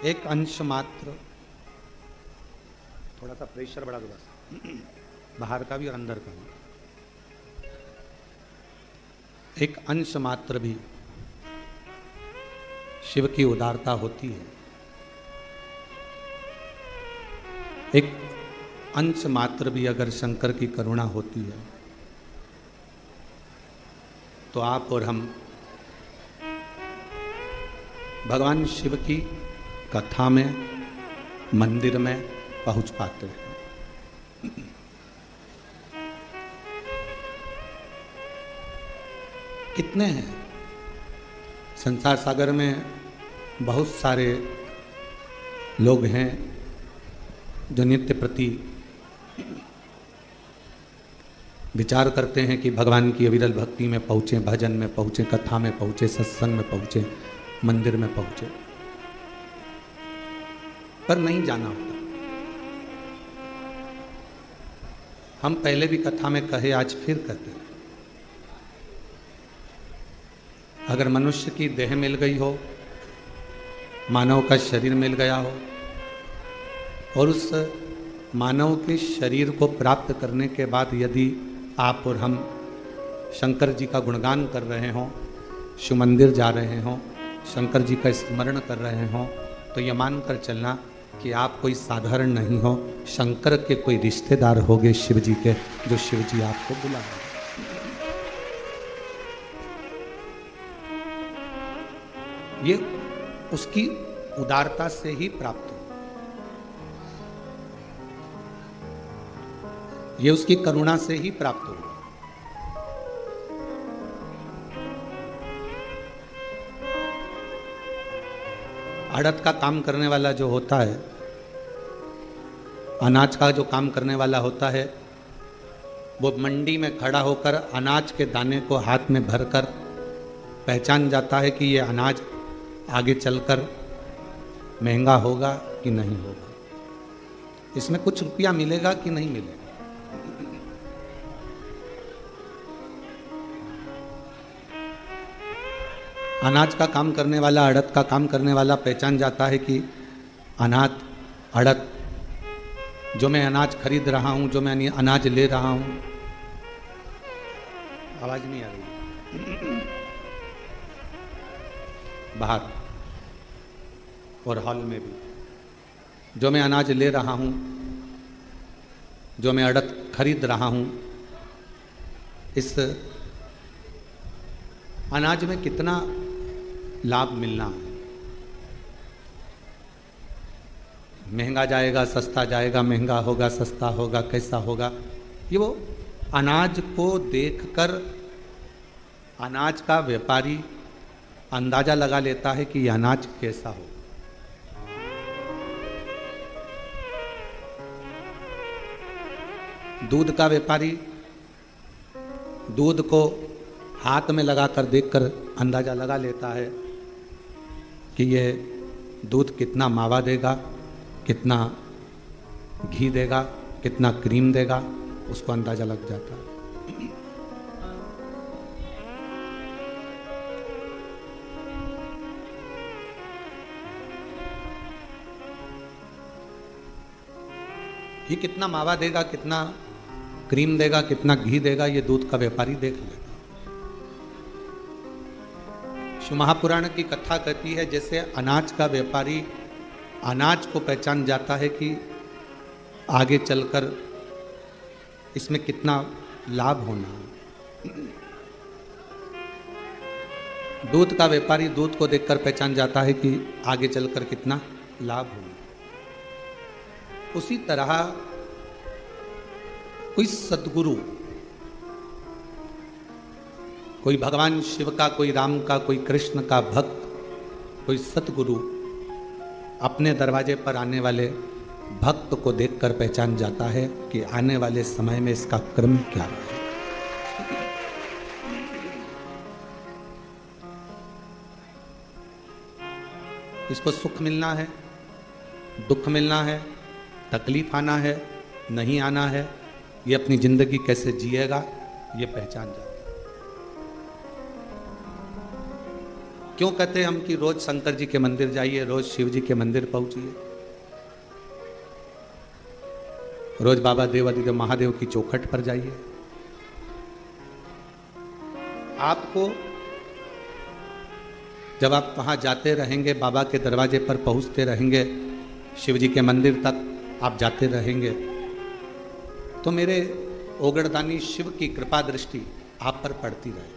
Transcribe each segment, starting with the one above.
एक अंश मात्र, थोड़ा सा प्रेशर बढ़ा दो बस, बाहर का भी और अंदर का भी, एक अंश मात्र भी शिव की उदारता होती है, एक अंश मात्र भी अगर शंकर की करुणा होती है, तो आप और हम भगवान शिव की कथा में, मंदिर में पहुंच पाते हैं। कितने हैं संसार सागर में, बहुत सारे लोग हैं जो नित्य प्रति विचार करते हैं कि भगवान की अविरल भक्ति में पहुँचे, भजन में पहुँचे, कथा में पहुँचे, सत्संग में पहुँचे, मंदिर में पहुँचे, पर नहीं जाना होता। हम पहले भी कथा में कहे, आज फिर कहते हैं, अगर मनुष्य की देह मिल गई हो, मानव का शरीर मिल गया हो, और उस मानव के शरीर को प्राप्त करने के बाद यदि आप और हम शंकर जी का गुणगान कर रहे हों, शिव मंदिर जा रहे हों, शंकर जी का स्मरण कर रहे हों, तो ये मानकर चलना कि आप कोई साधारण नहीं हो, शंकर के कोई रिश्तेदार होगे शिव जी के, जो शिव जी आपको बुला रहे हैं। ये उसकी उदारता से ही प्राप्त हो, ये उसकी करुणा से ही प्राप्त हो। आड़त का काम करने वाला जो होता है, अनाज का जो काम करने वाला होता है, वो मंडी में खड़ा होकर अनाज के दाने को हाथ में भरकर पहचान जाता है कि ये अनाज आगे चलकर महंगा होगा कि नहीं होगा, इसमें कुछ रुपया मिलेगा कि नहीं मिलेगा। अनाज का काम करने वाला, अड़द का काम करने वाला पहचान जाता है कि अनाज, अड़द, जो मैं अनाज खरीद रहा हूं, जो मैं अनाज ले रहा हूं, आवाज नहीं आ रही, बाहर और हॉल में भी, जो मैं अनाज ले रहा हूं, जो मैं अड़द खरीद रहा हूं, इस अनाज में कितना लाभ मिलना है, महंगा जाएगा, सस्ता जाएगा, महंगा होगा, सस्ता होगा, कैसा होगा, ये वो अनाज को देखकर अनाज का व्यापारी अंदाजा लगा लेता है कि यह अनाज कैसा हो। दूध का व्यापारी दूध को हाथ में लगाकर देखकर अंदाजा लगा लेता है कि यह दूध कितना मावा देगा, कितना घी देगा, कितना क्रीम देगा, उसको अंदाजा लग जाता है। ये कितना मावा देगा, कितना क्रीम देगा, कितना घी देगा, ये दूध का व्यापारी देख लेगा। शिव महापुराण की कथा कहती है, जैसे अनाज का व्यापारी अनाज को पहचान जाता है कि आगे चलकर इसमें कितना लाभ होना है, दूध का व्यापारी दूध को देखकर पहचान जाता है कि आगे चलकर कितना लाभ होना। उसी तरह कोई सद्गुरु, कोई भगवान शिव का, कोई राम का, कोई कृष्ण का भक्त, कोई सतगुरु अपने दरवाजे पर आने वाले भक्त को देखकर पहचान जाता है कि आने वाले समय में इसका क्रम क्या है। इसको सुख मिलना है, दुख मिलना है, तकलीफ आना है, नहीं आना है, ये अपनी जिंदगी कैसे जिएगा, ये पहचान जाता है। क्यों कहते हैं हम कि रोज शंकर जी के मंदिर जाइए, रोज शिव जी के मंदिर पहुंचिए, रोज बाबा देवादिदेव महादेव की चौखट पर जाइए। आपको जब आप वहां जाते रहेंगे, बाबा के दरवाजे पर पहुंचते रहेंगे, शिव जी के मंदिर तक आप जाते रहेंगे, तो मेरे ओगड़दानी शिव की कृपा दृष्टि आप पर पड़ती रहे।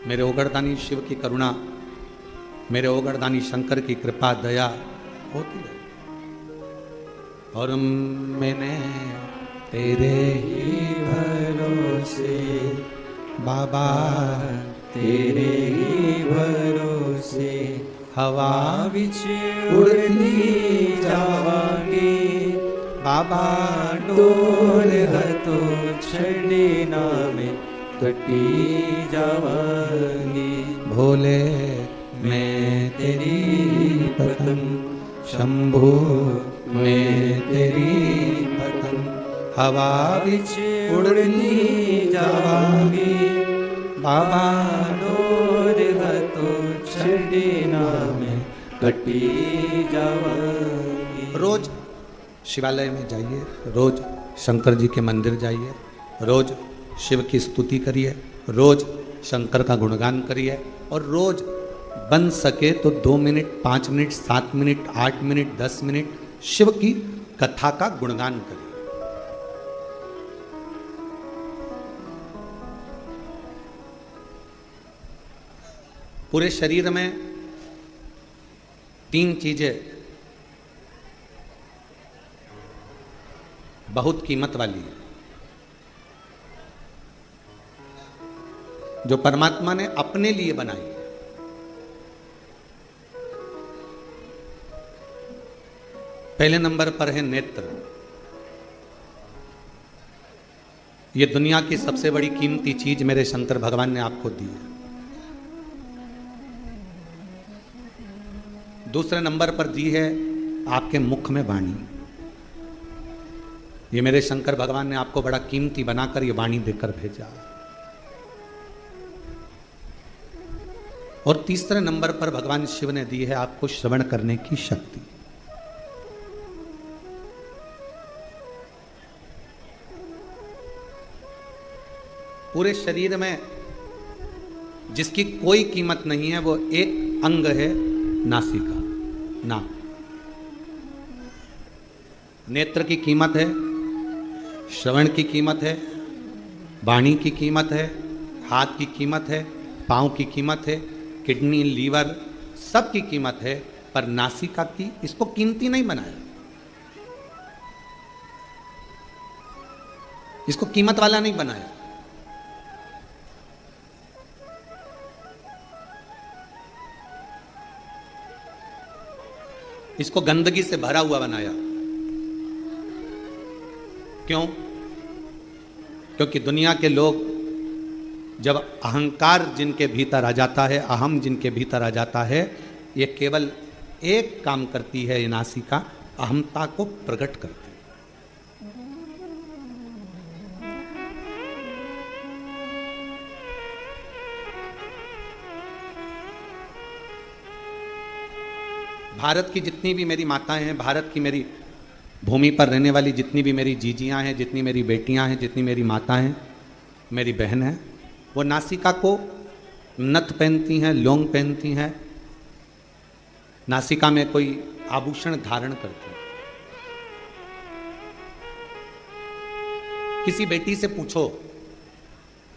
मेरे ओगड़दानी शिव की करुणा, मेरे ओगड़दानी शंकर की कृपा दया होती रहे। और मैंने तेरे ही भरोसे बाबा, तेरे ही भरोसे हवा विच उड़ती जावांगी बाबा, डोर हतो छड़े नामे कटी जावांगी। भोले मैं तेरी पतंग, शंभो मैं तेरी पतंग, हवा विच उड़ती जावांगी बाबा, डोर हतो छड़े नामे कटी जावांगी। रोज शिवालय में जाइए, रोज शंकर जी के मंदिर जाइए, रोज शिव की स्तुति करिए, रोज शंकर का गुणगान करिए, और रोज बन सके तो 2 minute, 5 minute, 7 minute, 8 minute, 10 minute Shiv की कथा का गुणगान करिए। पूरे शरीर में 3 चीजें बहुत कीमत वाली है, जो परमात्मा ने अपने लिए बनाई है। पहले नंबर पर है नेत्र। ये दुनिया की सबसे बड़ी कीमती चीज मेरे शंकर भगवान ने आपको दी है। दूसरे नंबर पर दी है आपके मुख में वाणी। ये मेरे शंकर भगवान ने आपको बड़ा कीमती बनाकर ये वाणी देकर भेजा। और तीसरे नंबर पर भगवान शिव ने दी है आपको श्रवण करने की शक्ति। पूरे शरीर में जिसकी कोई कीमत नहीं है वो एक अंग है, नासिका, नाक। नेत्र की कीमत है, श्रवण की कीमत है, वाणी की कीमत है, हाथ की कीमत है, पांव की कीमत है, किडनी, लीवर, सब की कीमत है, पर नासिका की, इसको कीमती नहीं बनाया, इसको कीमत वाला नहीं बनाया। इसको गंदगी से भरा हुआ बनाया। क्यों? क्योंकि दुनिया के लोग जब अहंकार जिनके भीतर आ जाता है, अहम जिनके भीतर आ जाता है, ये केवल एक काम करती है, ये नासिका अहमता को प्रकट करती है। भारत की जितनी भी मेरी माताएं हैं, भारत की मेरी भूमि पर रहने वाली जितनी भी मेरी जीजियां हैं, जितनी मेरी बेटियां हैं, जितनी मेरी माताएं हैं, मेरी बहन है, वो नासिका को नथ पहनती हैं, लौंग पहनती हैं, नासिका में कोई आभूषण धारण करती हैं। किसी बेटी से पूछो,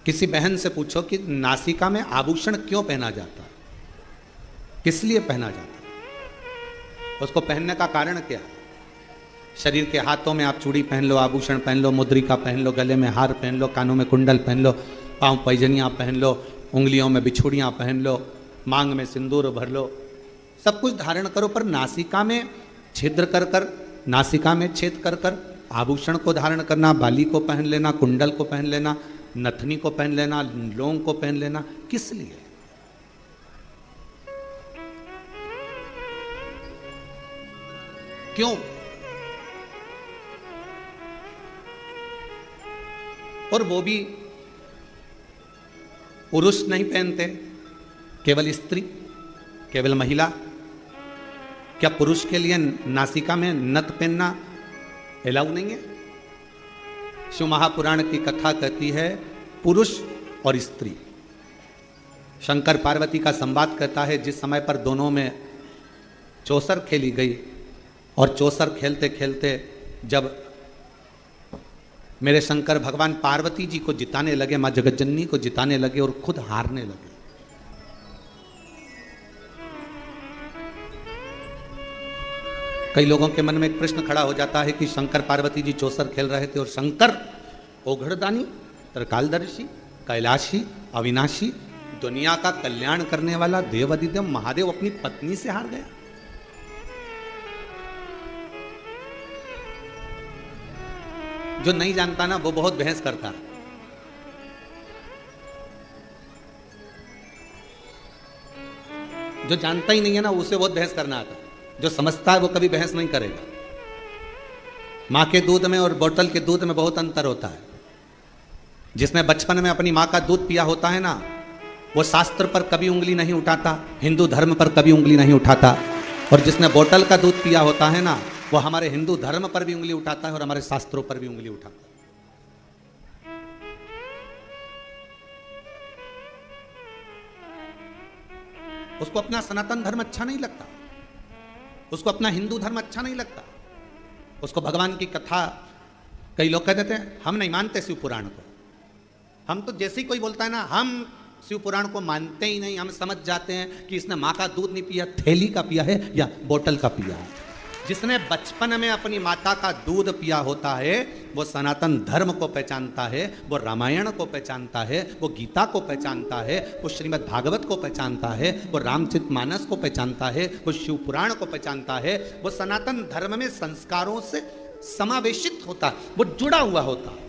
किसी बहन से पूछो कि नासिका में आभूषण क्यों पहना जाता है, किस लिए पहना जाता है, उसको पहनने का कारण क्या है? शरीर के हाथों में आप चूड़ी पहन लो, आभूषण पहन लो, मुद्रिका पहन लो, गले में हार पहन लो, कानों में कुंडल पहन लो, पांव पैजनियाँ पहन लो, उंगलियों में बिछुड़ियाँ पहन लो, मांग में सिंदूर भर लो, सब कुछ धारण करो, पर नासिका में छिद्र कर कर, नासिका में छेद कर कर आभूषण को धारण करना, बाली को पहन लेना, कुंडल को पहन लेना, नथनी को पहन लेना, लौंग को पहन लेना, किस लिए? क्यों? और वो भी पुरुष नहीं पहनते, केवल स्त्री, केवल महिला? क्या पुरुष के लिए नासिका में नथ पहनना अलाउ नहीं है? शिव महापुराण की कथा कहती है पुरुष और स्त्री। शंकर पार्वती का संवाद कहता है जिस समय पर दोनों में चौसर खेली गई और चौसर खेलते खेलते जब मेरे शंकर भगवान पार्वती जी को जिताने लगे, मां जगतजननी को जिताने लगे और खुद हारने लगे। कई लोगों के मन में एक प्रश्न खड़ा हो जाता है कि शंकर पार्वती जी चौसर खेल रहे थे और शंकर ओघड़दानी, त्रिकालदर्शी, कैलाशी, अविनाशी, दुनिया का कल्याण करने वाला देवादिदेव महादेव अपनी पत्नी से हार गया। जो नहीं जानता ना वो बहुत बहस करता है। जो जानता ही नहीं है ना उसे बहुत बहस करना आता है। जो समझता है वो कभी बहस नहीं करेगा। मां के दूध में और बोतल के दूध में बहुत अंतर होता है। जिसने बचपन में अपनी मां का दूध पिया होता है ना, वो शास्त्र पर कभी उंगली नहीं उठाता, हिंदू धर्म पर कभी उंगली नहीं उठाता। और जिसने बोतल का दूध पिया होता है ना, वो हमारे हिंदू धर्म पर भी उंगली उठाता है और हमारे शास्त्रों पर भी उंगली उठाता है। उसको अपना सनातन धर्म अच्छा नहीं लगता, उसको अपना हिंदू धर्म अच्छा नहीं लगता, उसको भगवान की कथा, कई लोग कह देते हैं हम नहीं मानते शिव पुराण को। हम तो जैसे ही कोई बोलता है ना हम शिव पुराण को मानते ही नहीं, हम समझ जाते हैं कि इसने माँ का दूध नहीं पिया, थैली का पिया है या बोतल का पिया है। जिसने बचपन में अपनी माता का दूध पिया होता है वो सनातन धर्म को पहचानता है, वो रामायण को पहचानता है, वो गीता को पहचानता है, वो श्रीमद् भागवत को पहचानता है, वो रामचरितमानस को पहचानता है, वो शिव पुराण को पहचानता है। वो सनातन धर्म में संस्कारों से समावेशित होता है, वो जुड़ा हुआ होता है।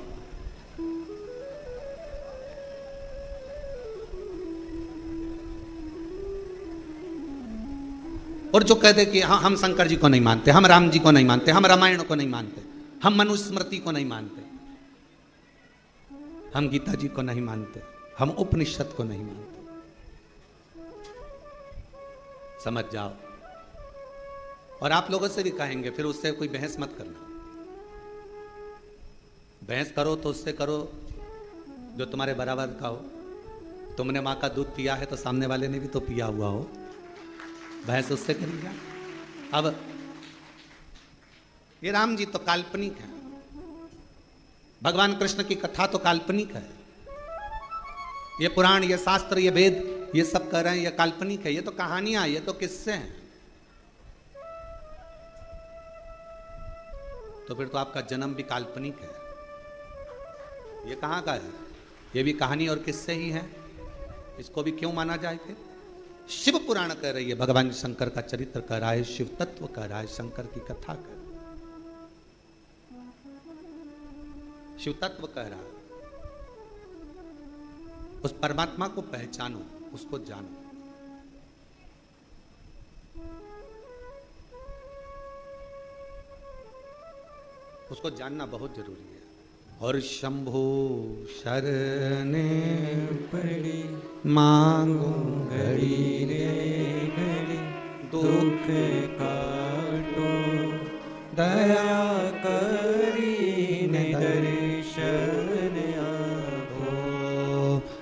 और जो कह दे कि हाँ हम शंकर जी को नहीं मानते, हम राम जी को नहीं मानते, हम रामायण को नहीं मानते, हम मनुस्मृति को नहीं मानते, हम गीता जी को नहीं मानते, हम उपनिषद को नहीं मानते, समझ जाओ। और आप लोगों से भी कहेंगे, फिर उससे कोई बहस मत करना। बहस करो तो उससे करो जो तुम्हारे बराबर का हो। तुमने माँ का दूध पिया है तो सामने वाले ने भी तो पिया हुआ हो, बहस उससे करिएगा। अब ये राम जी तो काल्पनिक है, भगवान कृष्ण की कथा तो काल्पनिक है, ये पुराण, ये शास्त्र, ये वेद, ये सब कह रहे हैं ये काल्पनिक है, ये तो कहानियां, ये तो किस्से हैं। तो फिर तो आपका जन्म भी काल्पनिक है। ये कहाँ का है? ये भी कहानी और किस्से ही हैं। इसको भी क्यों माना जाए? फिर शिव पुराण कह रही है, भगवान शंकर का चरित्र कह रहा है, शिव तत्व कह रहा है, शंकर की कथा कह रहा है, शिव तत्व कह रहा है। उस परमात्मा को पहचानो, उसको जानो। उसको जानना बहुत जरूरी है। और शंभो शरणे पड़ी मांगो घड़ी रे घड़ी, दुख काटो दया करी ने दर्शन आगो।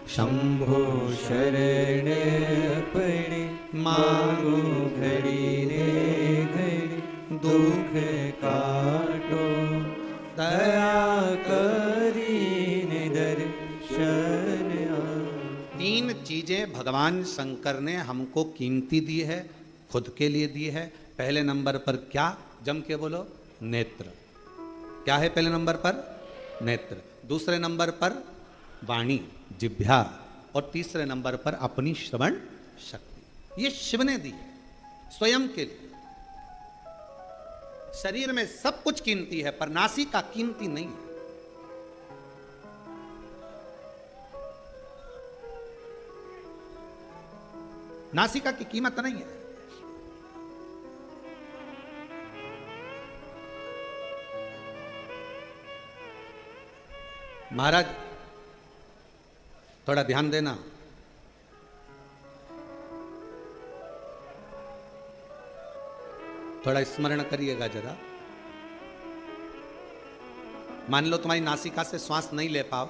शंभो शरणे पड़ी मांगो घड़ी रे घड़ी, दुख काटो दया करी ने दर्शन। तीन चीजें भगवान शंकर ने हमको कीमती दी है, खुद के लिए दी है। पहले नंबर पर क्या? जम के बोलो, नेत्र। क्या है पहले नंबर पर? नेत्र। दूसरे नंबर पर वाणी, जिह्वा। और तीसरे नंबर पर अपनी श्रवण शक्ति। ये शिव ने दी है स्वयं के लिए। शरीर में सब कुछ कीमती है पर नासिका कीमती नहीं है। नासिका की कीमत नहीं है। महाराज थोड़ा ध्यान देना, थोड़ा स्मरण करिएगा जरा। मान लो तुम्हारी नासिका से श्वास नहीं ले पाओ,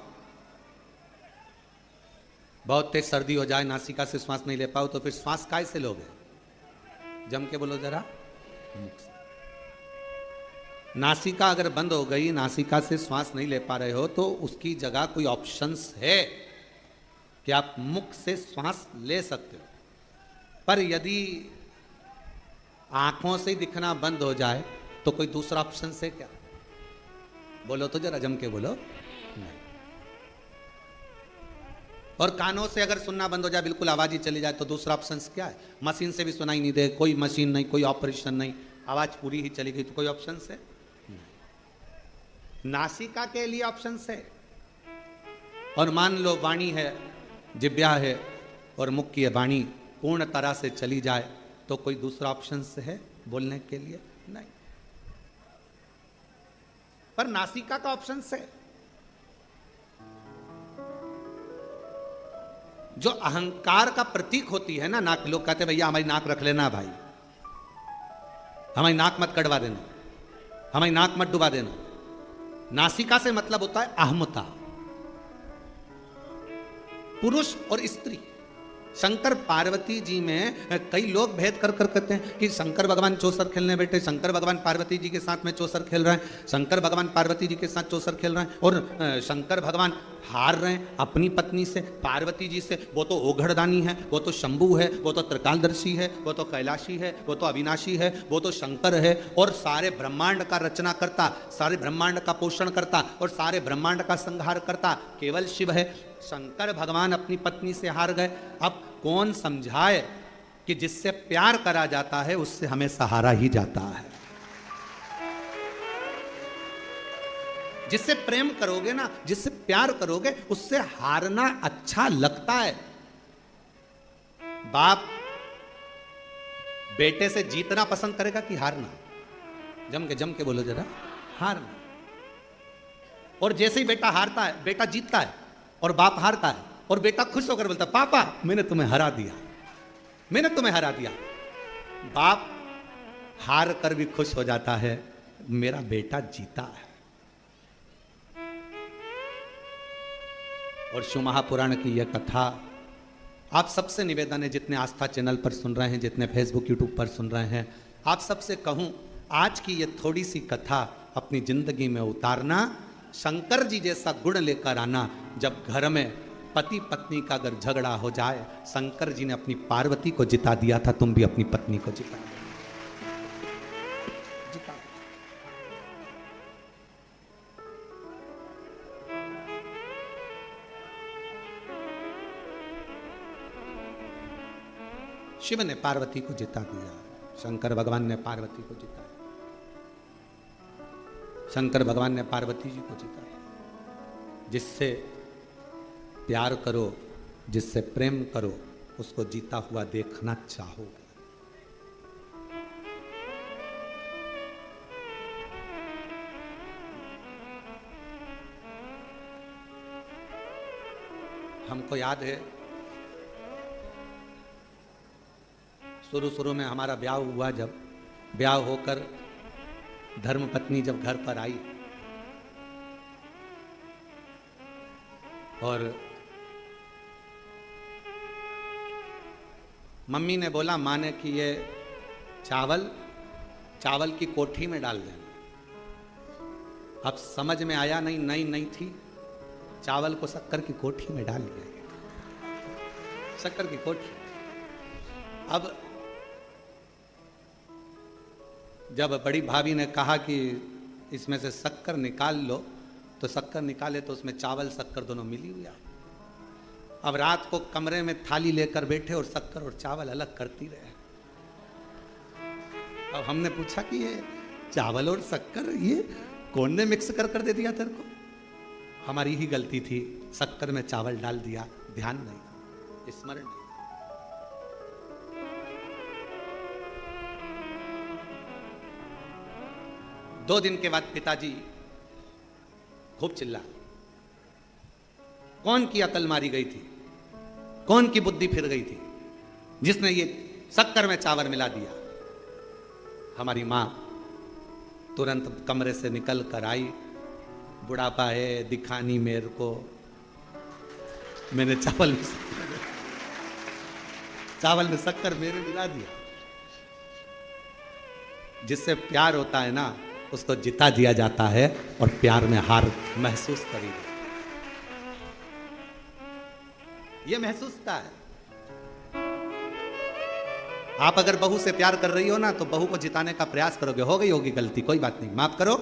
बहुत तेज सर्दी हो जाए, नासिका से श्वास नहीं ले पाओ, तो फिर श्वास काय से लोगे? जम के बोलो जरा। मुख से। नासिका अगर बंद हो गई, नासिका से श्वास नहीं ले पा रहे हो, तो उसकी जगह कोई ऑप्शंस है कि आप मुख से श्वास ले सकते हो। पर यदि आंखों से दिखना बंद हो जाए तो कोई दूसरा ऑप्शन है क्या? बोलो तो जरा, जम के बोलो। नहीं। और कानों से अगर सुनना बंद हो जाए, बिल्कुल आवाज ही चली जाए, तो दूसरा ऑप्शन क्या है? मशीन से भी सुनाई नहीं दे, कोई मशीन नहीं, कोई ऑपरेशन नहीं, आवाज पूरी ही चली गई, तो कोई ऑप्शन है? नासिका के लिए ऑप्शन है। और मान लो वाणी है, जिब्या है और मुख की वाणी पूर्ण तरह से चली जाए, तो कोई दूसरा ऑप्शन है बोलने के लिए? नहीं। पर नासिका का ऑप्शन है। जो अहंकार का प्रतीक होती है ना नाक, लोग कहते हैं भैया हमारी नाक रख लेना भाई, हमारी नाक मत कटवा देना, हमारी नाक मत डुबा देना। नासिका से मतलब होता है अहमता, पुरुष और स्त्री। शंकर पार्वती जी में कई लोग भेद कर कहते हैं कि शंकर भगवान चौसर खेलने बैठे, शंकर भगवान पार्वती जी के साथ में चौसर खेल रहे हैं, शंकर भगवान पार्वती जी के साथ चौसर खेल रहे हैं, और शंकर भगवान हार रहे हैं अपनी पत्नी से, पार्वती जी से। वो तो ओघड़दानी है, वो तो शंभु है, वो तो त्रिकालदर्शी है, वो तो कैलाशी है, वो तो अविनाशी है, वो तो शंकर है, और सारे ब्रह्मांड का रचना करता, सारे ब्रह्मांड का पोषण करता और सारे ब्रह्मांड का संहार करता केवल शिव है। शंकर भगवान अपनी पत्नी से हार गए। अब कौन समझाए कि जिससे प्यार करा जाता है उससे हमें सहारा ही जाता है। जिससे प्रेम करोगे ना, जिससे प्यार करोगे, उससे हारना अच्छा लगता है। बाप बेटे से जीतना पसंद करेगा कि हारना? जम के बोलो जरा, हारना। और जैसे ही बेटा हारता है, बेटा जीतता है और बाप हारता है, और बेटा खुश होकर बोलता है पापा मैंने तुम्हें हरा दिया, मैंने तुम्हें हरा दिया। बाप हार कर भी खुश हो जाता है, मेरा बेटा जीता है। और शिव महापुराण की यह कथा आप सबसे निवेदन है, जितने आस्था चैनल पर सुन रहे हैं, जितने फेसबुक यूट्यूब पर सुन रहे हैं, आप सबसे कहूं आज की ये थोड़ी सी कथा अपनी जिंदगी में उतारना, शंकर जी जैसा गुण लेकर आना। जब घर में पति पत्नी का अगर झगड़ा हो जाए, शंकर जी ने अपनी पार्वती को जिता दिया था, तुम भी अपनी पत्नी को जिता दो। शिव ने पार्वती को जिता दिया, शंकर भगवान ने पार्वती को जिताया, शंकर भगवान ने पार्वती जी को जिताया। जिससे प्यार करो, जिससे प्रेम करो, उसको जीता हुआ देखना चाहोगे। हमको याद है शुरू में हमारा ब्याह हुआ, जब ब्याह होकर धर्मपत्नी जब घर पर आई और मम्मी ने बोला, माँ ने कि ये चावल की कोठी में डाल देना। अब समझ में आया नहीं, नई थी, चावल को शक्कर की कोठी में डाल दिया, शक्कर की कोठी। अब जब बड़ी भाभी ने कहा कि इसमें से शक्कर निकाल लो, तो शक्कर निकाले तो उसमें चावल शक्कर दोनों मिली हुई। अब रात को कमरे में थाली लेकर बैठे और शक्कर और चावल अलग करती रहे। अब हमने पूछा कि ये चावल और शक्कर ये कौन ने मिक्स कर दे दिया तेरे को? हमारी ही गलती थी, शक्कर में चावल डाल दिया, ध्यान नहीं, स्मरण नहीं। दो दिन के बाद पिताजी खूब चिल्ला, कौन की अकल मारी गई थी, कौन की बुद्धि फिर गई थी, जिसने ये शक्कर में चावल मिला दिया? हमारी माँ तुरंत कमरे से निकल कर आई, बुढ़ापा है दिखानी मेरे को, मैंने चावल में शक्कर मेरे मिला दिया। जिससे प्यार होता है ना उसको जिता दिया जाता है और प्यार में हार महसूस करी, ये महसूसता है। आप अगर बहू से प्यार कर रही हो ना तो बहू को जिताने का प्रयास करोगे, हो गई होगी गलती, कोई बात नहीं, माफ करो,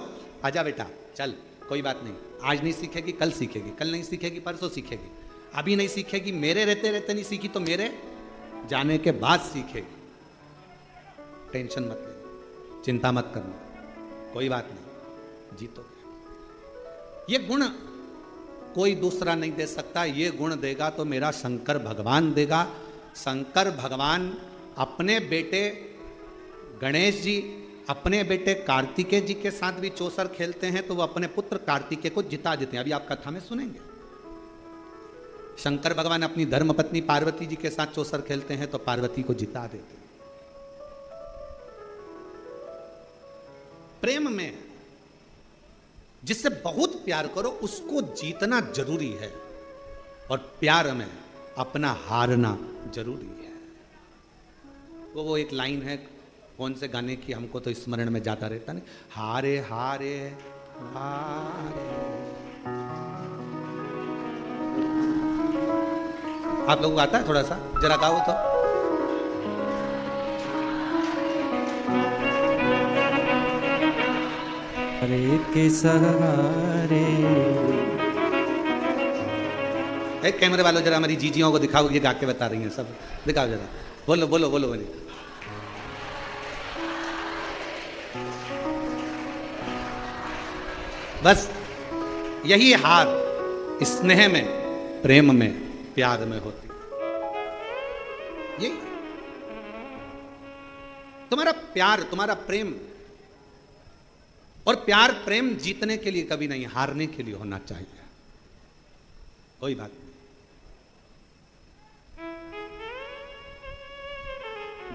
आजा बेटा चल, कोई बात नहीं, आज नहीं सीखेगी कल सीखेगी, कल नहीं सीखेगी परसों सीखेगी, अभी नहीं सीखेगी, मेरे रहते रहते नहीं सीखी तो मेरे जाने के बाद सीखेगी। टेंशन मत लेना, चिंता मत करना, कोई बात नहीं, जीतोगे। ये गुण कोई दूसरा नहीं दे सकता, ये गुण देगा तो मेरा शंकर भगवान देगा। शंकर भगवान अपने बेटे गणेश जी, अपने बेटे कार्तिकेय जी के साथ भी चौसर खेलते हैं तो वो अपने पुत्र कार्तिकेय को जिता देते हैं। अभी आप कथा में सुनेंगे, शंकर भगवान अपनी धर्मपत्नी पार्वती जी के साथ चौसर खेलते हैं तो पार्वती को जिता देते हैं। प्रेम में जिससे बहुत प्यार करो उसको जीतना जरूरी है और प्यार में अपना हारना जरूरी है। वो एक लाइन है कौन से गाने की, हमको तो स्मरण में जाता रहता नहीं, हारे हारे हारे। आप लोगों को आता है थोड़ा सा, जरा गाओ तो। हरे के सहारे। एक कैमरे वालों जरा हमारी जीजियों को दिखाओ, ये गा के बता रही हैं सब, दिखाओ जरा, बोलो बोलो बोलो बोलो। बस यही हार स्नेह में, प्रेम में, प्यार में होती है। यही तुम्हारा प्यार, तुम्हारा प्रेम, और प्यार प्रेम जीतने के लिए कभी नहीं, हारने के लिए होना चाहिए। कोई बात नहीं,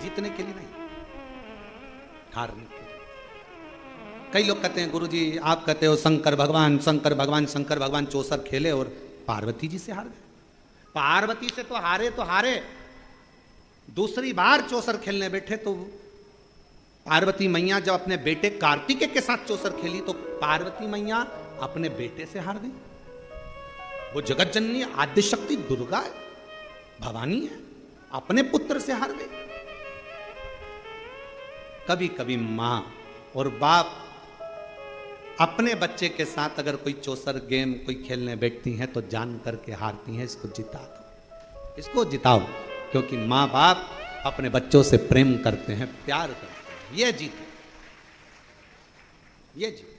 जीतने के लिए नहीं, हारने के लिए। कई लोग कहते हैं गुरुजी आप कहते हो शंकर भगवान शंकर भगवान, शंकर भगवान चौसर खेले और पार्वती जी से हार गए। पार्वती से तो हारे, दूसरी बार चौसर खेलने बैठे तो पार्वती मैया जब अपने बेटे कार्तिकेय के साथ चौसर खेली तो पार्वती मैया अपने बेटे से हार गई। वो जगत जननी आद्य शक्ति दुर्गा है, भवानी है, अपने पुत्र से हार गई। कभी कभी मां और बाप अपने बच्चे के साथ अगर कोई चौसर गेम कोई खेलने बैठती हैं तो जान करके हारती हैं, इसको जिता दो, इसको जिताओ, क्योंकि मां बाप अपने बच्चों से प्रेम करते हैं, प्यार करते हैं, ये जीते, ये जीते।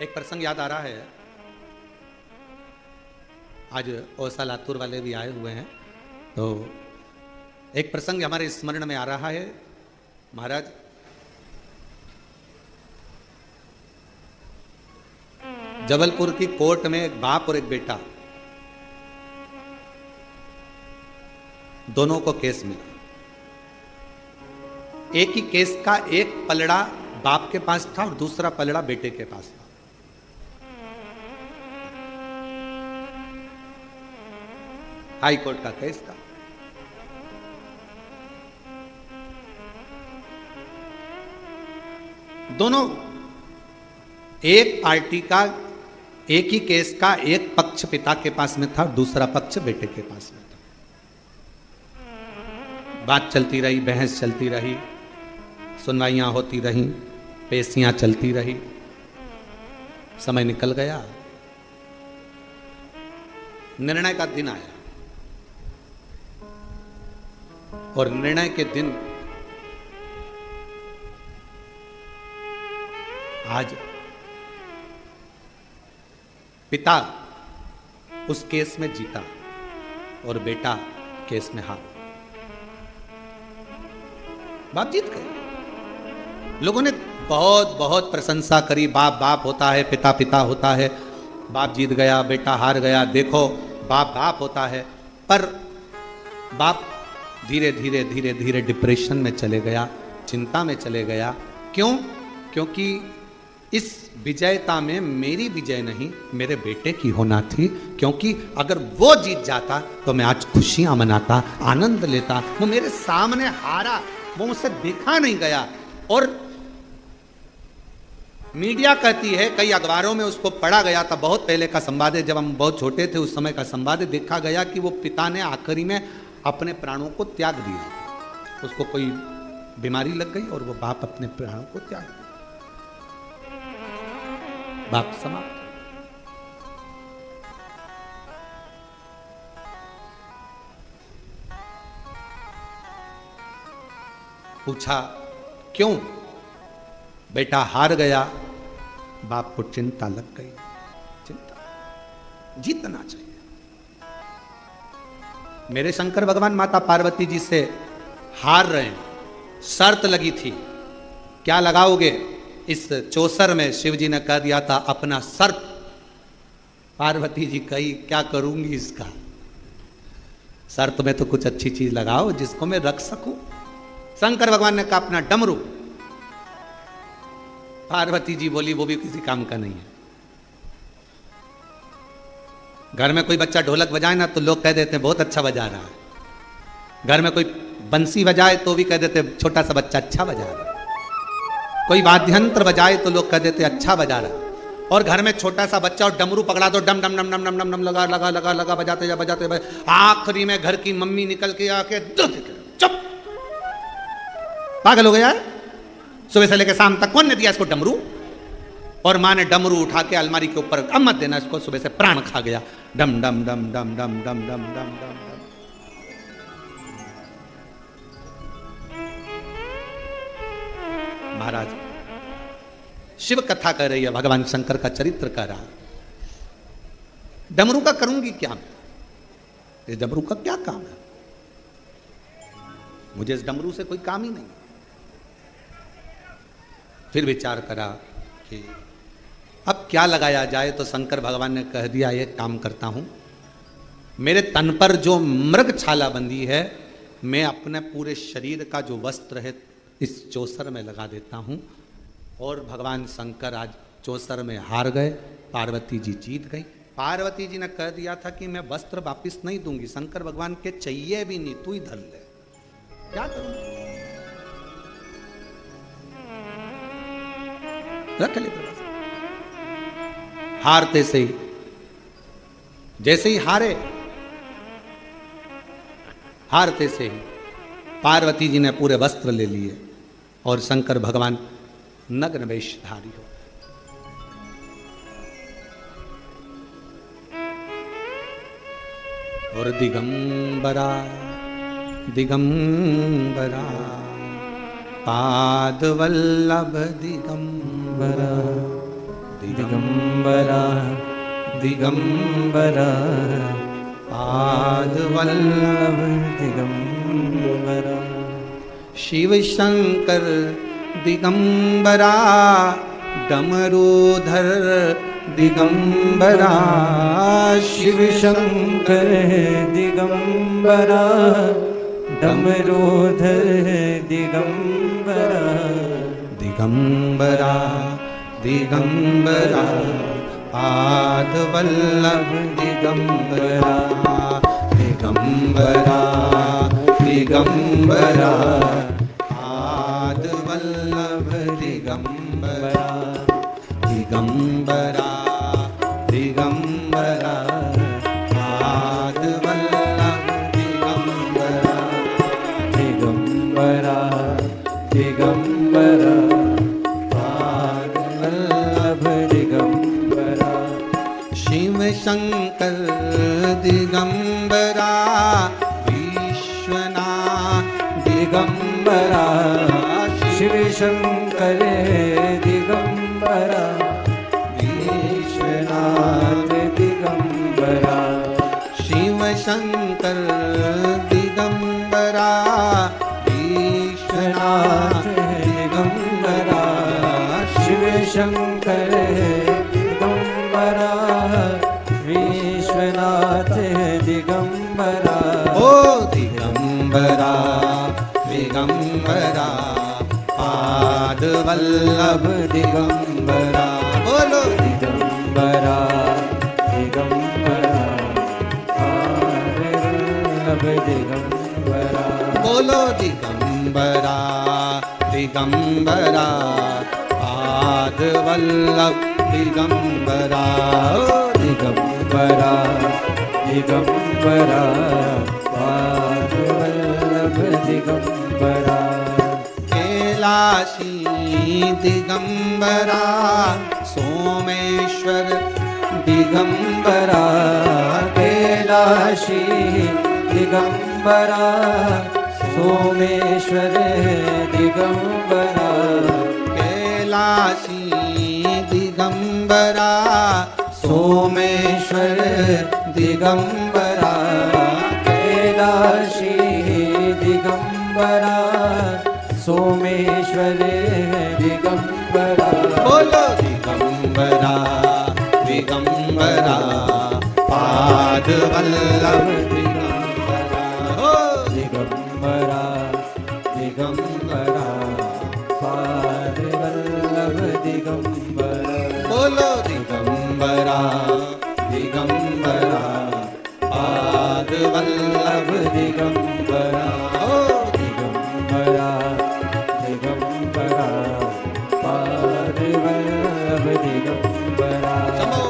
एक प्रसंग याद आ रहा है, आज ओसा लातूर वाले भी आए हुए हैं, तो एक प्रसंग हमारे स्मरण में आ रहा है। महाराज जबलपुर की कोर्ट में एक बाप और एक बेटा, दोनों को केस मिला। एक ही केस का एक पलड़ा बाप के पास था और दूसरा पलड़ा बेटे के पास था। हाई कोर्ट का केस था। दोनों एक पार्टी का, एक ही केस का एक पक्ष पिता के पास में था, दूसरा पक्ष बेटे के पास में था। बात चलती रही, बहस चलती रही, सुनवाइयां होती रही, पेशियां चलती रही, समय निकल गया, निर्णय का दिन आया और निर्णय के दिन आज पिता उस केस में जीता और बेटा केस में हार। बाप जीत गए। लोगों ने बहुत बहुत प्रशंसा करी, बाप बाप होता है, पिता पिता होता है, बाप जीत गया बेटा हार गया, देखो बाप बाप होता है। पर बाप धीरे धीरे धीरे धीरे डिप्रेशन में चले गया, चिंता में चले गया। क्यों? क्योंकि इस विजयता में मेरी विजय नहीं, मेरे बेटे की होना थी। क्योंकि अगर वो जीत जाता तो मैं आज खुशियां मनाता, आनंद लेता। वो मेरे सामने हारा, वो मुझसे देखा नहीं गया। और मीडिया कहती है, कई अखबारों में उसको पढ़ा गया था, बहुत पहले का संवाद है, जब हम बहुत छोटे थे उस समय का संवाद है, देखा गया कि वो पिता ने आखिरी में अपने प्राणों को त्याग दिया। उसको कोई बीमारी लग गई और वो बाप अपने प्राणों को त्याग दिया, बाप समाप्त। पूछा क्यों? बेटा हार गया। बाप को चिंता लग गई। चिंता, जीतना चाहिए। मेरे शंकर भगवान माता पार्वती जी से हार रहे हैं, शर्त लगी थी, क्या लगाओगे? इस चौसर में शिव जी ने कह दिया था अपना सर्प। पार्वती जी कही क्या करूंगी इसका, सर्प में तो कुछ अच्छी चीज लगाओ जिसको मैं रख सकूं। शंकर भगवान ने कहा अपना डमरू। पार्वती जी बोली वो भी किसी काम का नहीं है। घर में कोई बच्चा ढोलक बजाए ना तो लोग कह देते हैं बहुत अच्छा बजा रहा है। घर में कोई बंसी बजाए तो भी कह देते छोटा सा बच्चा अच्छा बजा रहा है। कोई वाद्यंत्र बजाए तो लोग कह देते अच्छा बजा रहा है। और घर में छोटा सा बच्चा और डमरू पकड़ा दो, डम डम डम डम डम डम डम लगा लगा लगा लगा बजाते बजाते आखिरी में घर की मम्मी निकल के आके चुप, पागल हो गया है। सुबह से लेकर शाम तक कौन ने दिया इसको डमरू? और माँ ने डमरू उठा के अलमारी के ऊपर, अब मत देना इसको, सुबह से प्राण खा गया। डम डम डम डम डम डम डम डम डम। महाराज शिव कथा कर रही है, भगवान शंकर का चरित्र कर रहा। डमरू का करूंगी क्या मैं? इस डमरू का क्या काम है? मुझे इस डमरू से कोई काम ही नहीं। फिर विचार करा कि अब क्या लगाया जाए, तो शंकर भगवान ने कह दिया एक काम करता हूं, मेरे तन पर जो मृग छाला बंधी है, मैं अपने पूरे शरीर का जो वस्त्र है इस चौसर में लगा देता हूं। और भगवान शंकर आज चौसर में हार गए, पार्वती जी जीत गई। पार्वती जी ने कह दिया था कि मैं वस्त्र वापिस नहीं दूंगी, शंकर भगवान के चाहिए भी नहीं, तू ही धर ले। क्या करूं? रख ले। हारते से ही, जैसे ही हारते से ही पार्वती जी ने पूरे वस्त्र ले लिए और शंकर भगवान नग्न वेशधारी हो। और दिगंबरा दिगंबरा पाद वल्लभ दिगंबरा दिगंबरा दिगंबरा पाद वल्लभ दिगंबरा। शिव शंकर दिगंबरा डमरूधर दिगंबरा। शिव शंकर दिगंबरा डमरूधर दिगंबरा। दिगंबरा दिगंबरा पाद वल्लभ दिगंबरा। दिगंबरा दिगंबरा पाद वल्लभ दिगंबरा। दिगंबरा दिगंबरा पाद वल्लभ दिगंबरा। दिगंबरा दिगंबरा पाद वल्लभ दिगंबरा। शिव शंकर दिगंबरा विश्वनाथ दिगंबरा। शिव शंकर दिगंबरा विश्वनाथ दिगंबरा। शिव शंकर दिगंबरा विश्वनाथ दिगंबरा। शिव शंकर दिगंबरा विश्वनाथ दिगंबरा। ओ दिगंबरा दिगंबरा दिगंबरा पाद वल्लभ दिगंबरा बोलो दिगंबरा दिगंबरा पाद वल्लभ दिगंबरा बोलो दिगंबरा दिगंबरा पाद वल्लभ दिगंबरा दिगंबरा दिगंबरा पाद वल्लभ दिगंबरा कैलाशी दिगंबरा सोमेश्वर दिगंबरा कैलाशी दिगंबरा सोमेश्वर दिगंबरा कैलाशी दिगंबरा सोमेश्वर दिगंबरा कैलाशी दिगंबरा सोमेश्वर दिगंबरा बोलो दिगंबरा दिगंबरा पाद वल्लभ दिगंबरा हो दिगंबरा दिगंबरा पाद वल्लभ दिगंबरा बोलो दिगंबरा दिगंबरा पाद वल्लभ दिगंबरा हो दिगंबरा दिगंबरा पाद वल्लभ दिगंबरा चलो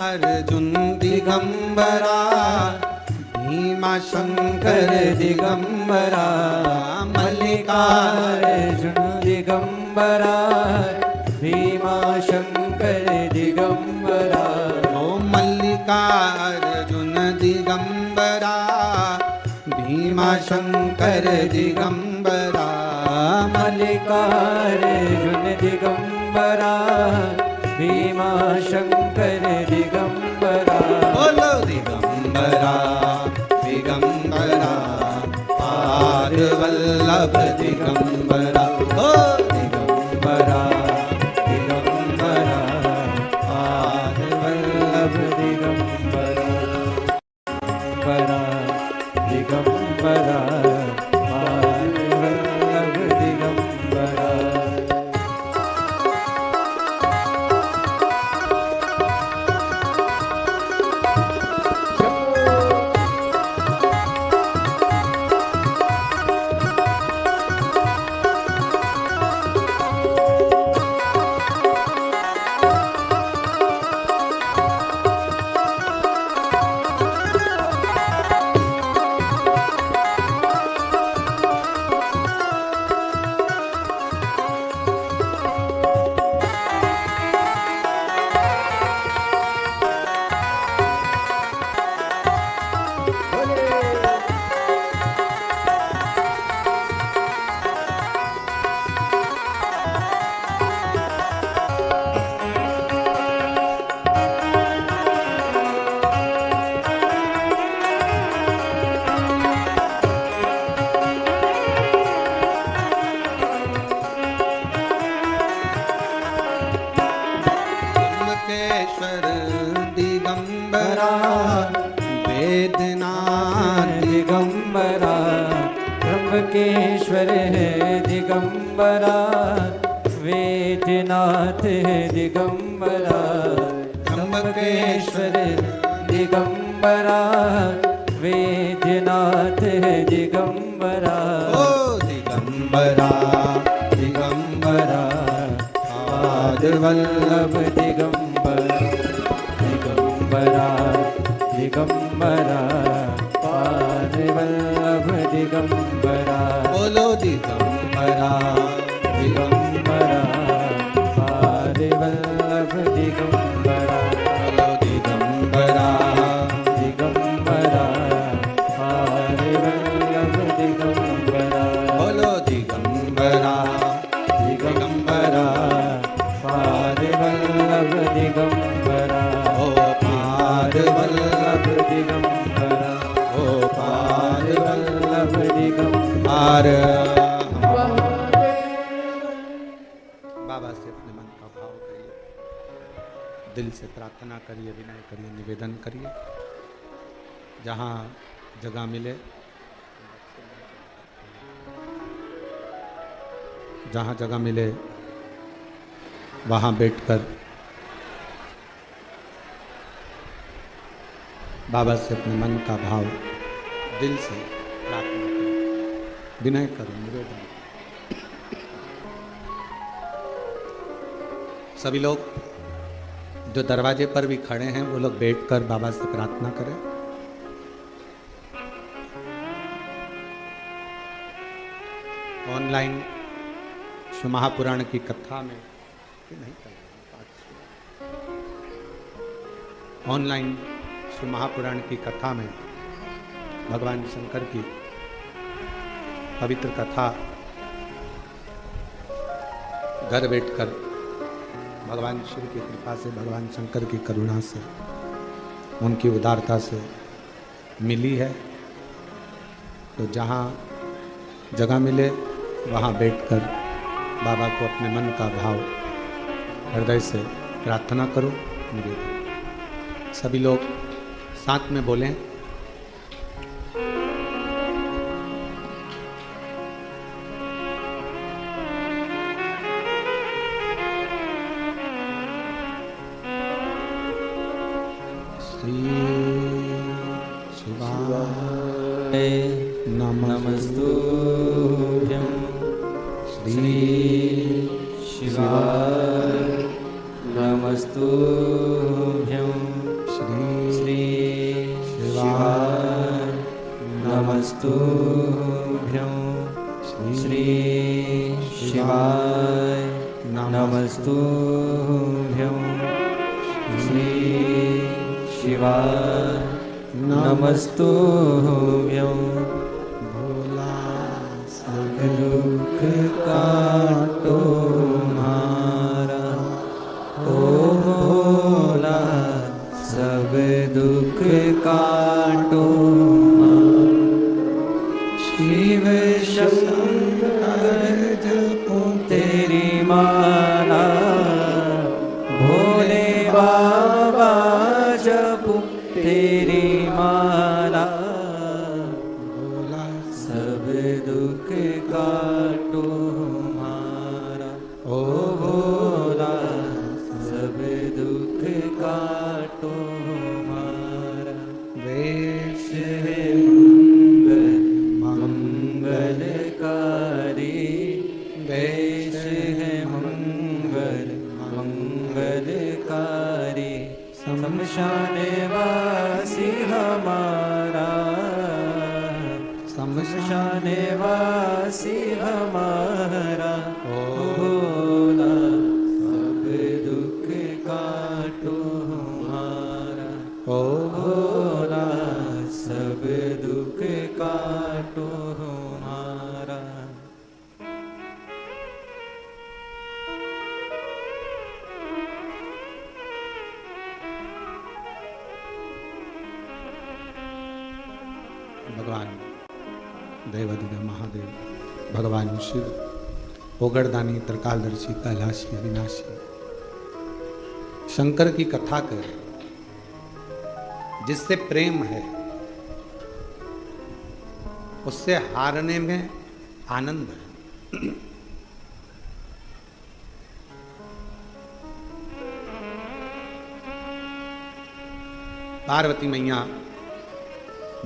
अर्जुन दिगंबरा भीमा शंकर दिगंबरा मल्लिकार्जुन दिगंबरा भीमा शंकर दिगंबरा ओ मल्लिकार्जुन दिगंबरा भीमा शंकर दिगंबरा मल्लिकार्जुन दिगंबरा भीमा शंकर दिगंबरा बोलो दिगंबरा दिगंबरा पाद वल्लभ दिगंबरा ओ दिगंबरा दिगंबरा पाद वल्लभ दिगंबरा दिगंबरा पाद वल्लभ दिगंबरा त्र्यंबकेश्वर दिगंबरा वेदनाथ दिगंबरा त्र्यंबकेश्वर दिगंबरा वेदनाथ दिगंबरा त्र्यंबकेश्वर दिगंबरा वेदनाथ दिगंबरा ओ दिगंबरा दिगंबरा पाद वल्लभ वल्लभ दिगंबरा दिगंबरा दिगंबरा पादवल्लभ दिगंबरा बोलो दिगंबरा दिगंबरा पादवल्लभ दिगंबरा बोलो दिगंबरा दिगंबरा पादवल्लभ दिगंबरा बोलो दिगंबरा दिगंबरा पादवल्लभ दिगंबरा ओ पादवल्लभ दिगंबरा ओ पादवल्लभ दिगंबरा पार बाबा से अपने मन का भाव करिए, दिल से प्रार्थना करिए, विनय करिए, निवेदन करिए। जहाँ जगह मिले, जहाँ जगह मिले वहाँ बैठकर बाबा से अपने मन का भाव दिल से प्रार्थना करें, विनय करें, निवेदन। सभी लोग जो दरवाजे पर भी खड़े हैं वो लोग बैठकर बाबा से प्रार्थना करें। ऑनलाइन शिव महापुराण की कथा में नहीं कर ऑनलाइन शिव महापुराण की कथा में भगवान शंकर की पवित्र कथा घर बैठकर भगवान शिव की कृपा से, भगवान शंकर की करुणा से, उनकी उदारता से मिली है। तो जहाँ जगह मिले वहाँ बैठकर बाबा को अपने मन का भाव हृदय से प्रार्थना करो, निवेदन। सभी लोग साथ में बोलें। नमस्तुभ्यं श्री शिवाय नमस्तुभ्यं श्री शिवाय नमस्तुभ्यं श्री शिवाय नमस्तुभ्यं श्री शिवाय नमस्तुभ्यं भोला सब दुख काटो मारा, ओ भोला सब दुख काटो मारा। शिव शंकर जपो तेरी माला, भोले बाबा जपो तेरी माला, सब दुख काटो हमारा, ओ भोला सब दुख काटो हमारा। वेश है मंगलकारी, वेश है मंगलकारी, शमशान वासी हमारा, शमशान वासी हमारा, ओ भोला सब दुख काटो हमारा, ओ भोला सब दुख काटो हमारा। भगवान देवाधिदेव महादेव, भगवान शिव, ओगड़दानी, त्रिकालदर्शी, कैलाशी, अविनाशी, शंकर की कथा कर, जिससे प्रेम है उससे हारने में आनंद है। पार्वती मैया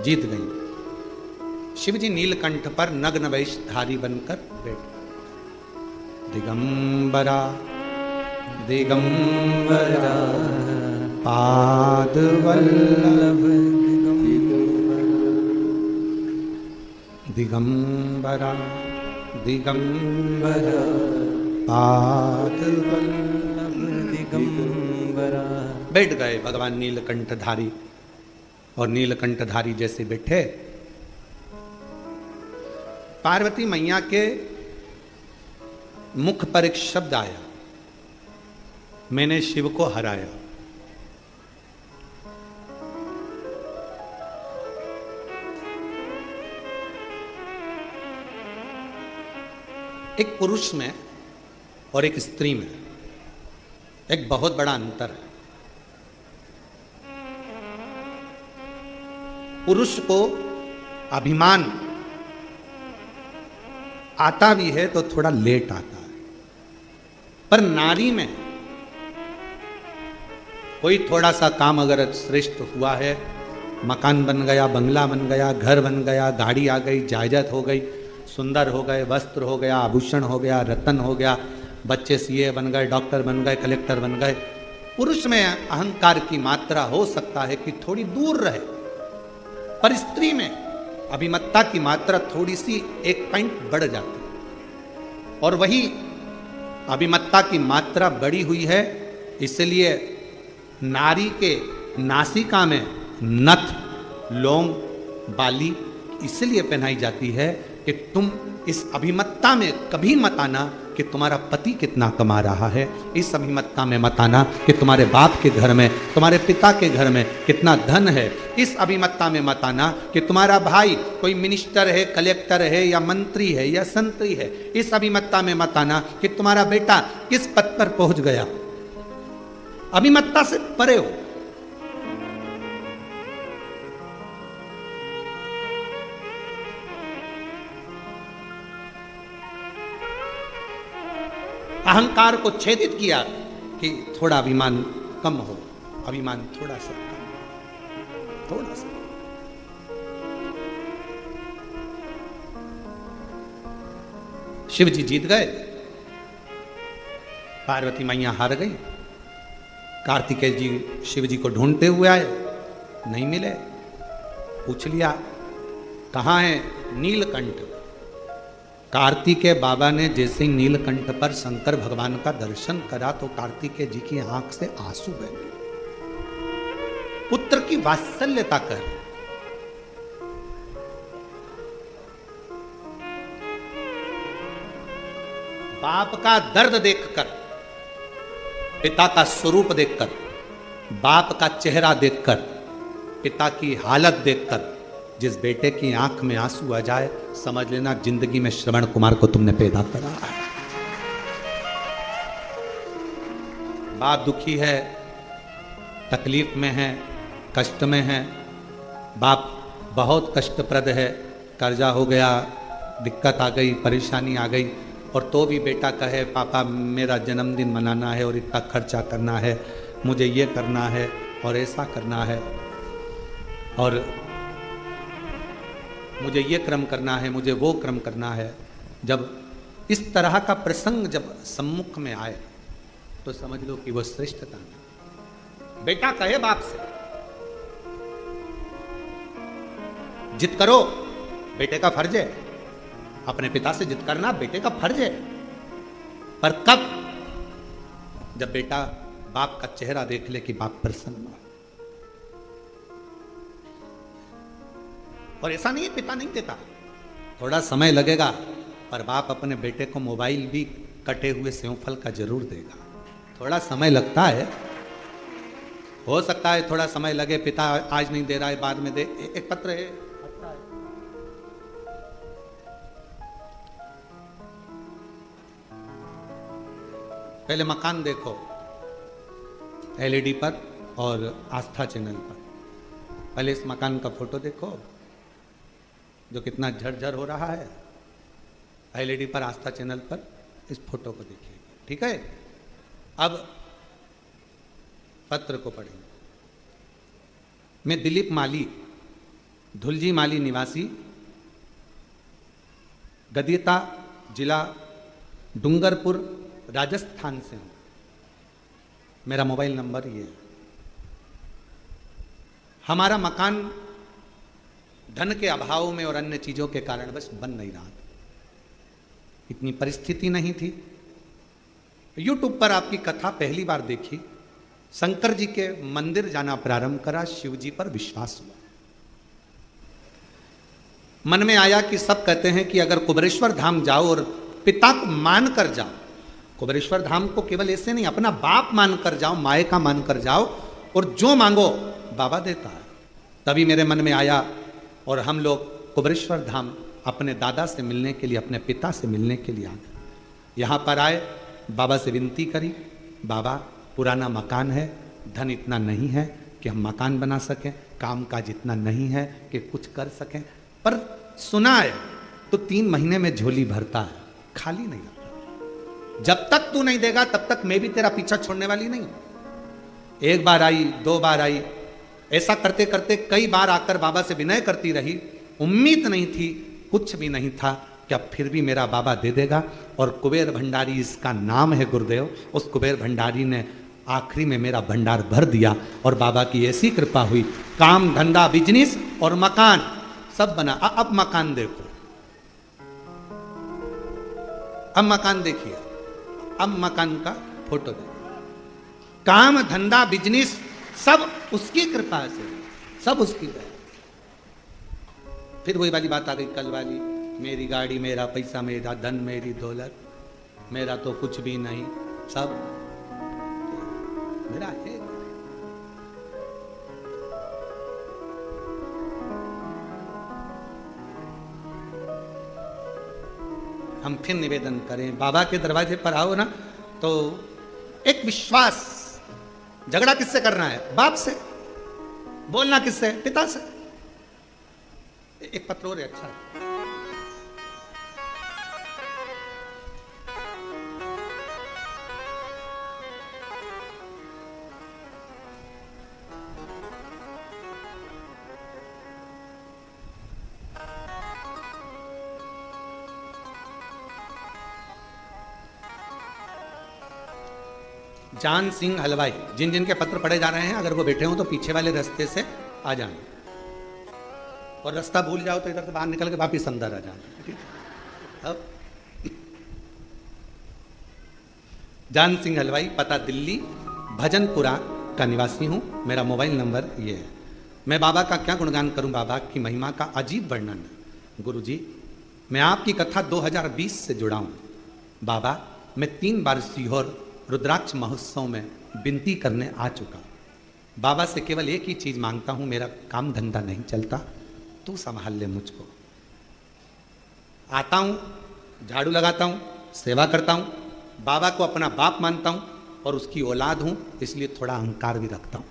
जीत गई। शिवजी नीलकंठ पर नग्न वेशधारी बनकर बैठ। दिगंबरा दिगंबरा पादवल्लभ दिगंबरा दिगंबर दिगंबरा पाद वल्लभ दिगंबरा। बैठ गए भगवान नीलकंठधारी, और नीलकंठधारी जैसे बैठे, पार्वती मैया के मुख पर एक शब्द आया, मैंने शिव को हराया। एक पुरुष में और एक स्त्री में एक बहुत बड़ा अंतर है। पुरुष को अभिमान आता भी है तो थोड़ा लेट आता है, पर नारी में कोई थोड़ा सा काम अगर श्रेष्ठ हुआ है, मकान बन गया, बंगला बन गया, घर बन गया, गाड़ी आ गई, जायदाद हो गई, सुंदर हो गए, वस्त्र हो गया, आभूषण हो गया, रतन हो गया, बच्चे सीए बन गए, डॉक्टर बन गए, कलेक्टर बन गए, पुरुष में अहंकार की मात्रा हो सकता है कि थोड़ी दूर रहे, पर स्त्री में अभिमत्ता की मात्रा थोड़ी सी एक पॉइंट बढ़ जाती है। और वही अभिमत्ता की मात्रा बढ़ी हुई है, इसलिए नारी के नासिका में नथ, लौंग, बाली इसलिए पहनाई जाती है कि तुम इस अभिमत्ता में कभी मत आना कि तुम्हारा पति कितना कमा रहा है, इस अभिमत्ता में मत आना कि तुम्हारे बाप के घर में, तुम्हारे पिता के घर में कितना धन है, इस अभिमत्ता में मत आना कि तुम्हारा भाई कोई मिनिस्टर है, कलेक्टर है या मंत्री है या संतरी है, इस अभिमत्ता में मत आना कि तुम्हारा बेटा किस पद पर पहुंच गया। अभिमत्ता से परे हो। अहंकार को छेदित किया कि थोड़ा अभिमान कम हो, अभिमान थोड़ा सा कम, थोड़ा सा। शिव जी जीत गए, पार्वती मैया हार गई। कार्तिकेय जी शिव जी को ढूंढते हुए आए, नहीं मिले। पूछ लिया कहाँ है नीलकंठ। कार्तिकेय बाबा ने जैसे ही नीलकंठ पर शंकर भगवान का दर्शन करा तो कार्तिकेय जी की आंख से आंसू बह गए। पुत्र की वात्सल्यता कर, बाप का दर्द देखकर, पिता का स्वरूप देखकर, बाप का चेहरा देखकर, पिता की हालत देखकर जिस बेटे की आंख में आंसू आ जाए, समझ लेना जिंदगी में श्रवण कुमार को तुमने पैदा करा है। बाप दुखी है, तकलीफ में है, कष्ट में है, बाप बहुत कष्टप्रद है, कर्जा हो गया, दिक्कत आ गई, परेशानी आ गई, और तो भी बेटा कहे पापा मेरा जन्मदिन मनाना है और इतना खर्चा करना है, मुझे ये करना है और ऐसा करना है और मुझे ये क्रम करना है, मुझे वो क्रम करना है। जब इस तरह का प्रसंग जब सम्मुख में आए तो समझ लो कि वो श्रेष्ठता है। बेटा कहे बाप से जिद करो, बेटे का फर्ज है, अपने पिता से जिद करना बेटे का फर्ज है, पर कब? जब बेटा बाप का चेहरा देख ले कि बाप प्रसन्न हो। और ऐसा नहीं है पिता नहीं देता, थोड़ा समय लगेगा, पर बाप अपने बेटे को मोबाइल भी कटे हुए सेवफल का जरूर देगा। थोड़ा समय लगता है, हो सकता है थोड़ा समय लगे, पिता आज नहीं दे रहा है बाद में दे। एक पत्र है, पहले मकान देखो एलईडी पर और आस्था चैनल पर, पहले इस मकान का फोटो देखो जो कितना झरझर हो रहा है, एलईडी पर आस्था चैनल पर इस फोटो को देखिए, ठीक है। अब पत्र को पढ़ेंगे। मैं दिलीप माली, धुलजी माली निवासी, गदियता जिला डूंगरपुर राजस्थान से हूँ। मेरा मोबाइल नंबर ये है। हमारा मकान धन के अभाव में और अन्य चीजों के कारण बस बन नहीं रहा था, इतनी परिस्थिति नहीं थी। यूट्यूब पर आपकी कथा पहली बार देखी, शंकर जी के मंदिर जाना प्रारंभ करा, शिव जी पर विश्वास हुआ। मन में आया कि सब कहते हैं कि अगर कुबेरेश्वर धाम जाओ और पिता को मान कर जाओ, कुबेरेश्वर धाम को केवल ऐसे नहीं, अपना बाप मान कर जाओ, माए का मान कर जाओ, और जो मांगो बाबा देता है। तभी मेरे मन में आया और हम लोग कुबेरेश्वर धाम अपने दादा से मिलने के लिए, अपने पिता से मिलने के लिए आ गए। यहाँ पर आए, बाबा से विनती करी, बाबा पुराना मकान है, धन इतना नहीं है कि हम मकान बना सकें, काम काज इतना नहीं है कि कुछ कर सकें, पर सुना है तो 3 महीने में झोली भरता है, खाली नहीं रहता। जब तक तू नहीं देगा तब तक मैं भी तेरा पीछा छोड़ने वाली नहीं। एक बार आई, 2 बार आई, ऐसा करते करते कई बार आकर बाबा से विनय करती रही। उम्मीद नहीं थी, कुछ भी नहीं था कि अब फिर भी मेरा बाबा दे देगा। और कुबेर भंडारी इसका नाम है गुरुदेव, उस कुबेर भंडारी ने आखिरी में मेरा भंडार भर दिया। और बाबा की ऐसी कृपा हुई, काम धंधा बिजनेस और मकान सब बना। अब मकान देखो, अब मकान देखिए, अब मकान का फोटो देखो। काम धंधा बिजनेस सब उसकी कृपा से, सब उसकी दया। फिर वही वाली बात आ गई कल वाली, मेरी गाड़ी, मेरा पैसा, मेरा धन, मेरी दौलत, मेरा तो कुछ भी नहीं, सब मेरा है। हम फिर निवेदन करें, बाबा के दरवाजे पर आओ ना तो एक विश्वास। झगड़ा किससे करना है? बाप से। बोलना किससे? पिता से। एक पत्र और है, अच्छा जान सिंह हलवाई, जिन जिन के पत्र पढ़े जा रहे हैं, अगर वो बैठे हो तो पीछे वाले रास्ते से आ जाना, और रास्ता भूल जाओ तो इधर से बाहर निकल के वापिस अंदर आ जाना, ठीक। अब जान सिंह हलवाई, पता दिल्ली भजनपुरा का निवासी हूँ। मेरा मोबाइल नंबर ये है। मैं बाबा का क्या गुणगान करूँ, बाबा की महिमा का अजीब वर्णन। गुरुजी, मैं आपकी कथा 2020 से जुड़ा हूँ। बाबा, मैं 3 बार सीहोर रुद्राक्ष महोत्सव में विनती करने आ चुका। बाबा से केवल एक ही चीज मांगता हूं, मेरा काम धंधा नहीं चलता, तू संभाल ले मुझको। आता हूं, झाड़ू लगाता हूं, सेवा करता हूं, बाबा को अपना बाप मानता हूं और उसकी औलाद हूं, इसलिए थोड़ा अहंकार भी रखता हूं।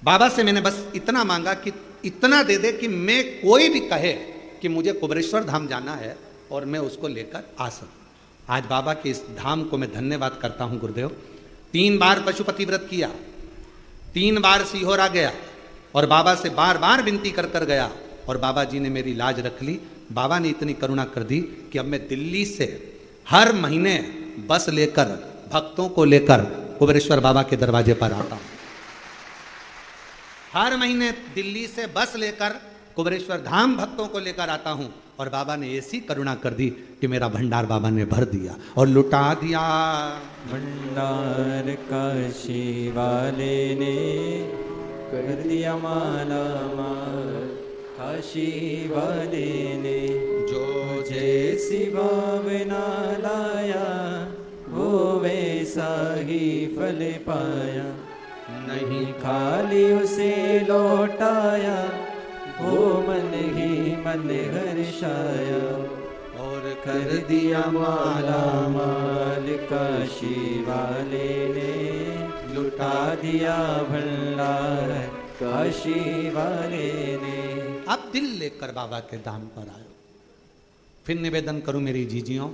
बाबा से मैंने बस इतना मांगा कि इतना दे दे कि मैं, कोई भी कहे कि मुझे कुबेरेश्वर धाम जाना है और मैं उसको लेकर आ सकूं। आज बाबा के इस धाम को मैं धन्यवाद करता हूं गुरुदेव। 3 बार पशुपति व्रत किया, 3 बार सीहोर आ गया और बाबा से बार बार विनती कर कर गया और बाबा जी ने मेरी लाज रख ली। बाबा ने इतनी करुणा कर दी कि अब मैं दिल्ली से हर महीने बस लेकर, भक्तों को लेकर कुबेरेश्वर बाबा के दरवाजे पर आता हूं। हर महीने दिल्ली से बस लेकर कुबेरेश्वर धाम भक्तों को लेकर आता हूं और बाबा ने ऐसी करुणा कर दी कि मेरा भंडार बाबा ने भर दिया और लुटा दिया। भंडार काशी वाले ने कर दिया माला माल, काशी वाले ने जो जैसी भावना लाया वो वैसा ही फल पाया। नहीं खाली उसे लौटाया, वो मन ही मन हर्षाया और कर दिया माला माल, काशी वाले ने लुटा दिया भंडार, काशी वाले ने। अब दिल लेकर बाबा के धाम पर आयो। फिर निवेदन करूं मेरी जीजियों,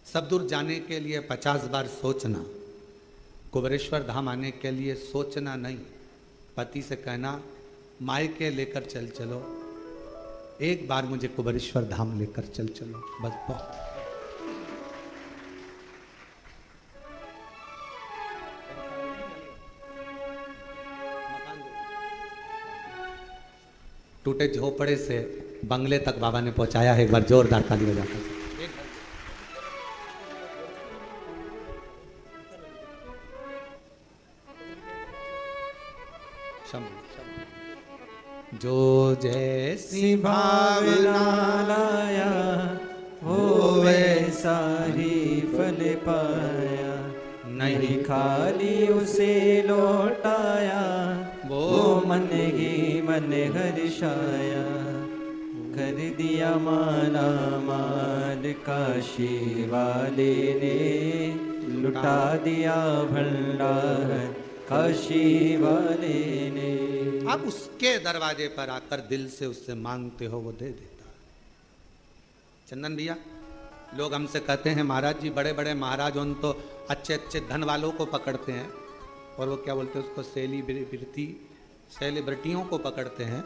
सब दूर जाने के लिए 50 बार सोचना, कुबेरेश्वर धाम आने के लिए सोचना नहीं। पति से कहना, मायके लेकर चल चलो, एक बार मुझे कुबेरेश्वर धाम लेकर चल चलो, बस बहुत। टूटे झोपड़े से बंगले तक बाबा ने पहुंचाया है। एक बार जोरदार ताली बजाकर। जो जैसी भावना लाया वो वैसा ही फल पाया, नहीं खाली उसे लौटाया वो मन ही मन हर्षाया। कर दिया माला माल काशी वाले ने, लुटा दिया भंडार काशी वाले ने। आप उसके दरवाजे पर आकर दिल से उससे मांगते हो वो दे देता। चंदन भैया, लोग हमसे कहते हैं महाराज जी बड़े बड़े महाराज उन तो अच्छे अच्छे धन वालों को पकड़ते हैं, और वो क्या बोलते हैं उसको सेलिब्रिटियों को पकड़ते हैं,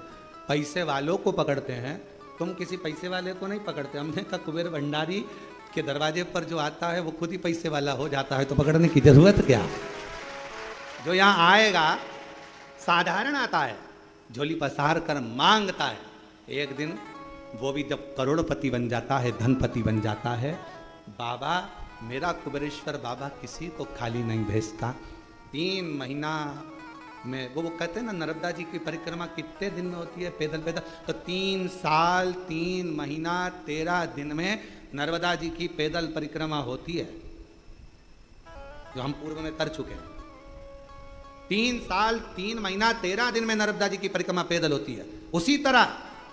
पैसे वालों को पकड़ते हैं। तुम किसी पैसे वाले को नहीं पकड़ते। हमने कहा कुबेर भंडारी के दरवाजे पर जो आता है वो खुद ही पैसे वाला हो जाता है, तो पकड़ने की जरूरत क्या। जो यहाँ आएगा साधारण आता है, झोली पसार कर मांगता है, एक दिन वो भी जब करोड़पति बन जाता है, धनपति बन जाता है। बाबा मेरा कुबेरेश्वर बाबा किसी को खाली नहीं भेजता। 3 महीना में वो कहते हैं ना, नर्मदा जी की परिक्रमा कितने दिन में होती है पैदल पैदल, तो 3 साल 3 महीना 13 दिन में नर्मदा जी की पैदल परिक्रमा होती है, जो हम पूर्व में कर चुके हैं। 3 साल 3 महीना 13 दिन में नर्मदा जी की परिक्रमा पैदल होती है। उसी तरह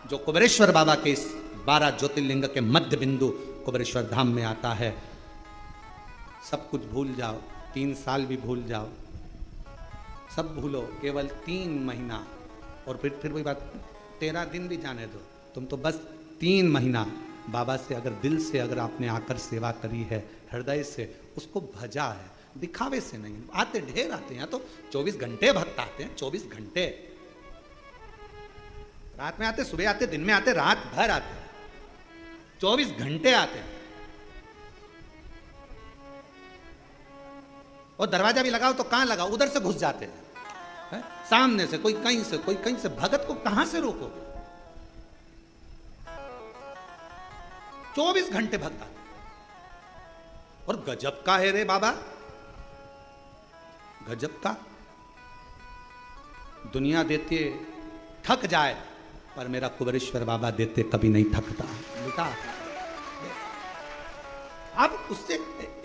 जो कुबेरेश्वर बाबा के इस 12 ज्योतिर्लिंग के मध्य बिंदु कुबेरेश्वर धाम में आता है, सब कुछ भूल जाओ, 3 साल भी भूल जाओ, सब भूलो, केवल 3 महीना। और फिर वही बात, 13 दिन भी जाने दो, तुम तो बस 3 महीना बाबा से अगर दिल से अगर आपने आकर सेवा करी है, हृदय से उसको भजा है, दिखावे से नहीं। आते ढेर आते हैं, तो 24 घंटे भक्त आते हैं, 24 घंटे। रात में आते, सुबह आते, दिन में आते, रात भर आते हैं, 24 घंटे आते हैं। और दरवाजा भी लगाओ तो कहां लगाओ, उधर से घुस जाते हैं, है? सामने से कोई कहीं से, कोई कहीं से। भगत को कहां से रोकोगे? 24 घंटे भक्त आते। और गजब का है रे बाबा, गजब का। दुनिया देते थक जाए, पर मेरा कुबेरेश्वर बाबा देते कभी नहीं थकता। लिखा अब उससे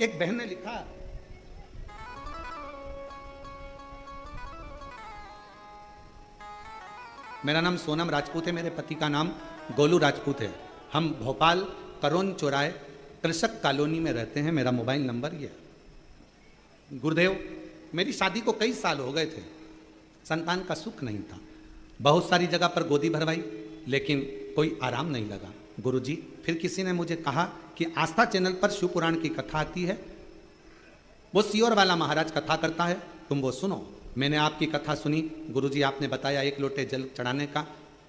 एक बहन ने लिखा, मेरा नाम सोनम राजपूत है, मेरे पति का नाम गोलू राजपूत है। हम भोपाल करोन चौराहे कृषक कॉलोनी में रहते हैं। मेरा मोबाइल नंबर ये है। गुरुदेव, मेरी शादी को कई साल हो गए थे, संतान का सुख नहीं था, बहुत सारी जगह पर गोदी भरवाई, लेकिन कोई आराम नहीं लगा। गुरुजी, फिर किसी ने मुझे कहा कि आस्था चैनल पर शिव पुराण की कथा आती है, वो सियोर वाला महाराज कथा करता है, तुम वो सुनो। मैंने आपकी कथा सुनी। गुरुजी, आपने बताया 1 लोटे जल चढ़ाने का,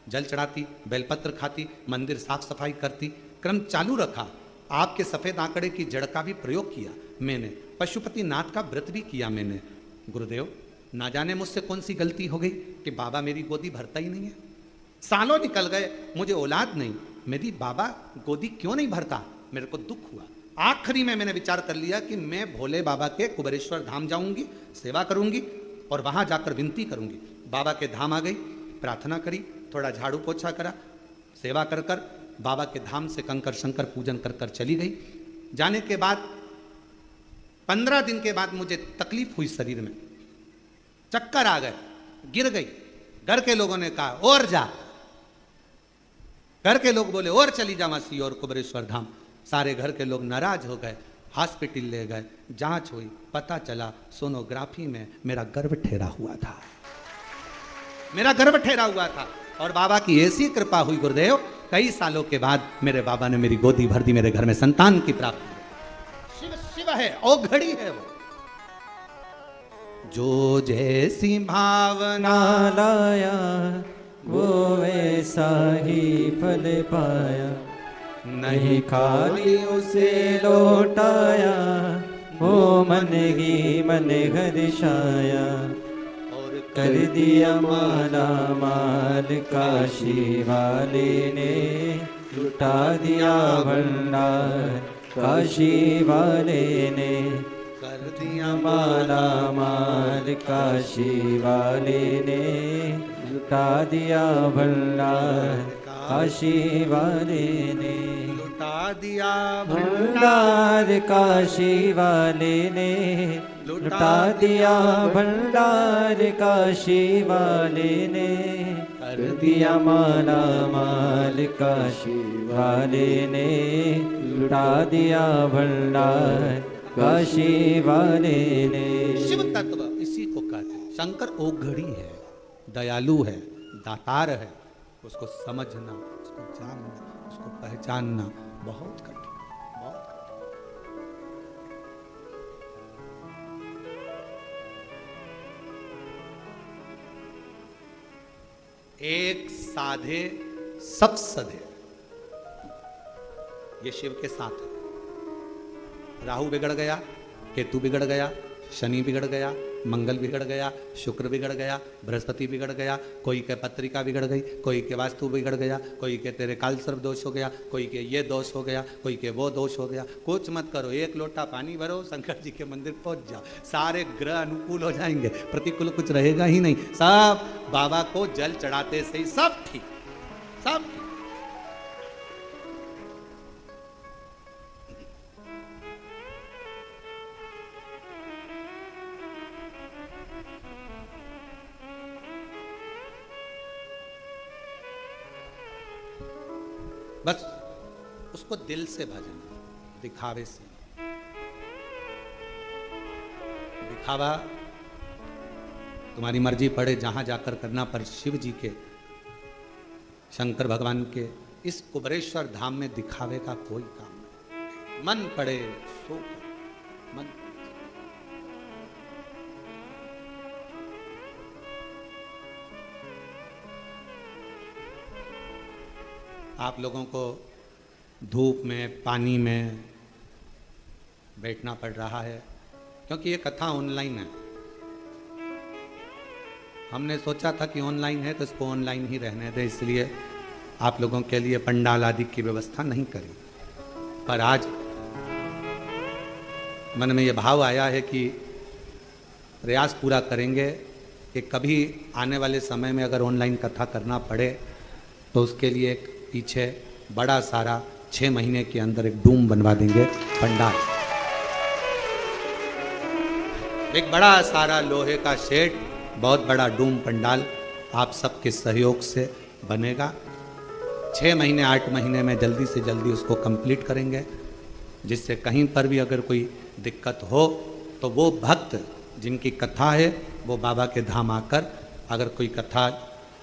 जल चढ़ाती, बेलपत्र खाती, मंदिर साफ सफाई करती, क्रम चालू रखा। आपके सफेद आंकड़े की जड़ का भी प्रयोग किया मैंने, पशुपति नाथ का व्रत भी किया मैंने। गुरुदेव, ना जाने मुझसे कौन सी गलती हो गई कि बाबा मेरी गोदी भरता ही नहीं है। सालों निकल गए, मुझे औलाद नहीं, मेरी बाबा गोदी क्यों नहीं भरता। मेरे को दुख हुआ। आखिरी में मैंने विचार कर लिया कि मैं भोले बाबा के कुबेरेश्वर धाम जाऊंगी, सेवा करूंगी और वहां जाकर विनती करूंगी। बाबा के धाम आ गई, प्रार्थना करी, थोड़ा झाड़ू पोछा करा, सेवा कर कर बाबा के धाम से कंकर शंकर पूजन कर कर चली गई। जाने के बाद 15 दिन के बाद मुझे तकलीफ हुई, शरीर में चक्कर आ गए, गिर गई। घर के लोगों ने कहा और जा, घर के लोग बोले और चली जा मासी और कुबेरेश्वर धाम। सारे घर के लोग नाराज हो गए, हॉस्पिटल ले गए, जांच हुई, पता चला सोनोग्राफी में मेरा गर्भ ठहरा हुआ था, मेरा गर्भ ठहरा हुआ था। और बाबा की ऐसी कृपा हुई गुरुदेव, कई सालों के बाद मेरे बाबा ने मेरी गोदी भर दी, मेरे घर में संतान की प्राप्ति। शिव शिव है, ओ घड़ी है वो। जो जैसी भावना लाया वो वैसा ही फल पाया, नहीं खाली उसे लौटाया वो मन ही मन हर्षाया। और कर दिया माला माल काशी वाले ने, लुटा दिया भंडार काशी वाले ने, कर दिया माला माल काशी वाले ने, लुटा दिया भंडार काशी वाले ने, लुटा दिया भंडार काशी वाले ने, लुटा दिया भंडार काशी वाले ने, कर दिया माला माल काशी वाले ने, लुटा दिया भंडार काशी वाले ने। शिव तत्व इसी को कहते हैं। शंकर ओघड़ी है, दयालु है, दातार है। उसको समझना, उसको जानना, उसको पहचानना बहुत कठिन, बहुत कठिन। एक साधे सब सधे, ये शिव के साथ है। राहु बिगड़ गया, केतु बिगड़ गया, शनि बिगड़ गया, मंगल बिगड़ गया, शुक्र बिगड़ गया, बृहस्पति बिगड़ गया, कोई के पत्रिका बिगड़ गई, कोई के वास्तु बिगड़ गया, कोई के तेरे काल सर्प दोष हो गया, कोई के ये दोष हो गया, कोई के वो दोष हो गया। कुछ मत करो, एक लोटा पानी भरो, शंकर जी के मंदिर पहुंच जाओ, सारे ग्रह अनुकूल हो जाएंगे, प्रतिकूल कुछ रहेगा ही नहीं। सब बाबा को जल चढ़ाते से ही सब ठीक, सब ठीक। बस उसको दिल से भजन, दिखावे से। दिखावा तुम्हारी मर्जी पड़े जहां जाकर करना, पर शिव जी के, शंकर भगवान के इस कुबरेश्वर धाम में दिखावे का कोई काम नहीं। मन पड़े सो कर, मन। आप लोगों को धूप में, पानी में बैठना पड़ रहा है क्योंकि ये कथा ऑनलाइन है। हमने सोचा था कि ऑनलाइन है तो इसको ऑनलाइन ही रहने दें, इसलिए आप लोगों के लिए पंडाल आदि की व्यवस्था नहीं करी। पर आज मन में ये भाव आया है कि प्रयास पूरा करेंगे कि कभी आने वाले समय में अगर ऑनलाइन कथा करना पड़े तो उसके लिए एक पीछे बड़ा सारा 6 महीने के अंदर एक डूम बनवा देंगे, पंडाल। एक बड़ा सारा लोहे का शेड, बहुत बड़ा डूम पंडाल आप सबके सहयोग से बनेगा। 6 महीने 8 महीने में जल्दी से जल्दी उसको कंप्लीट करेंगे, जिससे कहीं पर भी अगर कोई दिक्कत हो तो वो भक्त जिनकी कथा है वो बाबा के धाम आकर, अगर कोई कथा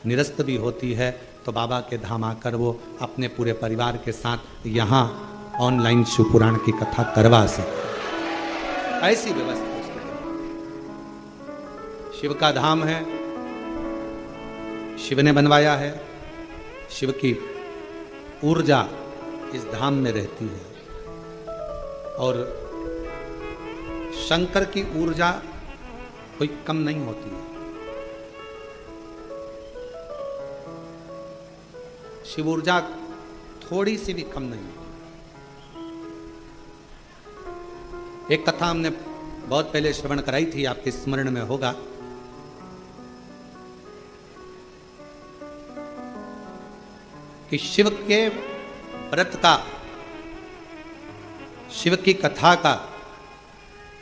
निरस्त भी होती है तो बाबा के धाम आकर वो अपने पूरे परिवार के साथ यहाँ ऑनलाइन शिव पुराण की कथा करवा सकते। ऐसी व्यवस्था उसके शिव का धाम है, शिव ने बनवाया है, शिव की ऊर्जा इस धाम में रहती है और शंकर की ऊर्जा कोई कम नहीं होती है। शिव ऊर्जा थोड़ी सी भी कम नहीं होती। एक कथा हमने बहुत पहले श्रवण कराई थी, आपके स्मरण में होगा। कि शिव के व्रत का, शिव की कथा का,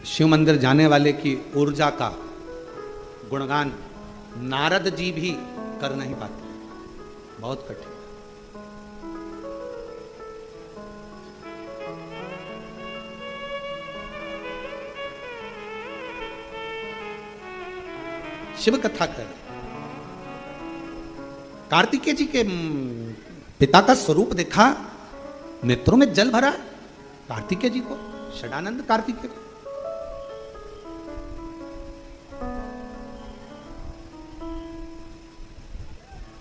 शिव मंदिर जाने वाले की ऊर्जा का गुणगान नारद जी भी कर नहीं पाते, बहुत कठिन। शिव कथा कर, कार्तिकेय जी के पिता का स्वरूप देखा, नेत्रों में जल भरा कार्तिकेय जी को, षडानंद कार्तिकेय को।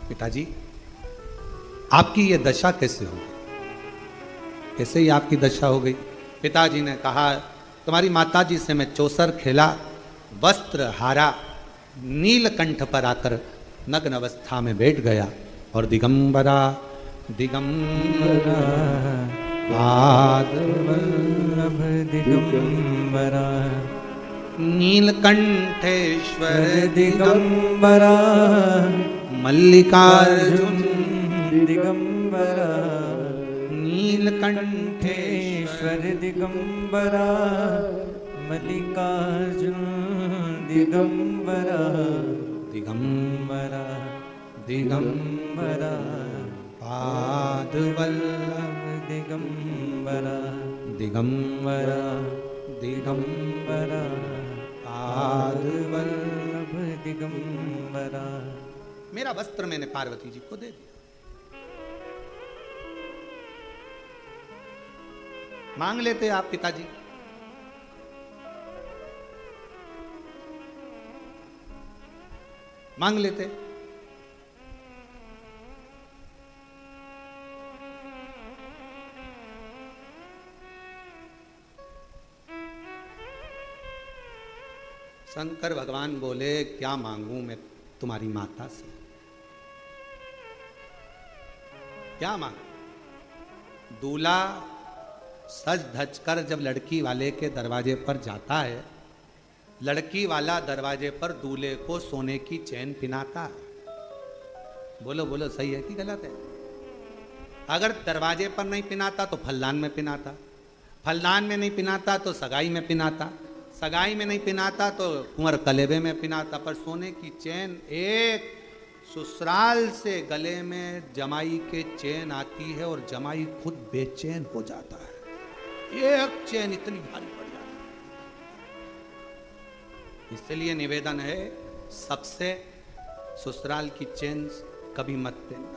पिताजी आपकी ये दशा कैसे हो गई, कैसे ही आपकी दशा हो गई? पिताजी ने कहा, तुम्हारी माताजी से मैं चौसर खेला, वस्त्र हारा, नीलकंठ पर आकर नग्न अवस्था में बैठ गया और दिगंबरा दिगंबरा पाद वल्लभ दिगंबरा नीलकंठेश्वर दिगंबरा मल्लिकार्जुन दिगंबरा नीलकंठेश्वर ईश्वर दिगंबरा मल्लिकार्जुन दिगंबरा दिगंबरा दिगंबरा पाद वल्लभ दिगंबरा दिगंबरा दिगंबरा पाद वल्लभ दिगंबरा। मेरा वस्त्र मैंने पार्वती जी को दे दिया। मांग लेते आप पिताजी। मांग लेते। शंकर भगवान बोले क्या मांगू मैं तुम्हारी माता से, क्या मांग। दूल्हा सज धज कर जब लड़की वाले के दरवाजे पर जाता है, लड़की वाला दरवाजे पर दूल्हे को सोने की चैन पिनाता है। बोलो बोलो सही है कि गलत है? अगर दरवाजे पर नहीं पिनाता तो फलदान में पिनाता, फलदान में नहीं पिनाता तो सगाई में पिनाता, सगाई में नहीं पिनाता तो कुंवर कलेबे में पिनाता। पर सोने की चैन एक ससुराल से गले में जमाई के चैन आती है और जमाई खुद बेचैन हो जाता है। एक चैन इतनी भारी पड़ जाती है। इसलिए निवेदन है सबसे, ससुराल की चैन कभी मत देना।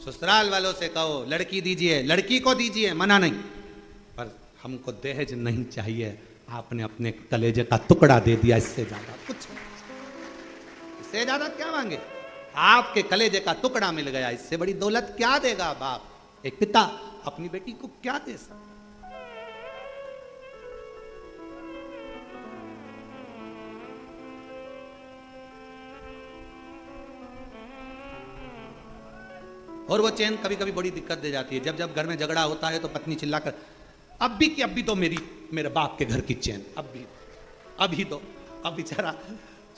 ससुराल वालों से कहो लड़की दीजिए, लड़की को दीजिए, मना नहीं, पर हमको दहेज नहीं चाहिए। आपने अपने कलेजे का टुकड़ा दे दिया, इससे ज्यादा कुछ नहीं, इससे ज्यादा क्या मांगे। आपके कलेजे का टुकड़ा मिल गया, इससे बड़ी दौलत क्या देगा बाप। एक पिता अपनी बेटी को क्या दे सकता। और वो चैन कभी कभी बड़ी दिक्कत दे जाती है। जब जब घर में झगड़ा होता है तो पत्नी चिल्लाकर अब भी तो मेरे बाप के घर की चैन, अभी तो। अब बेचारा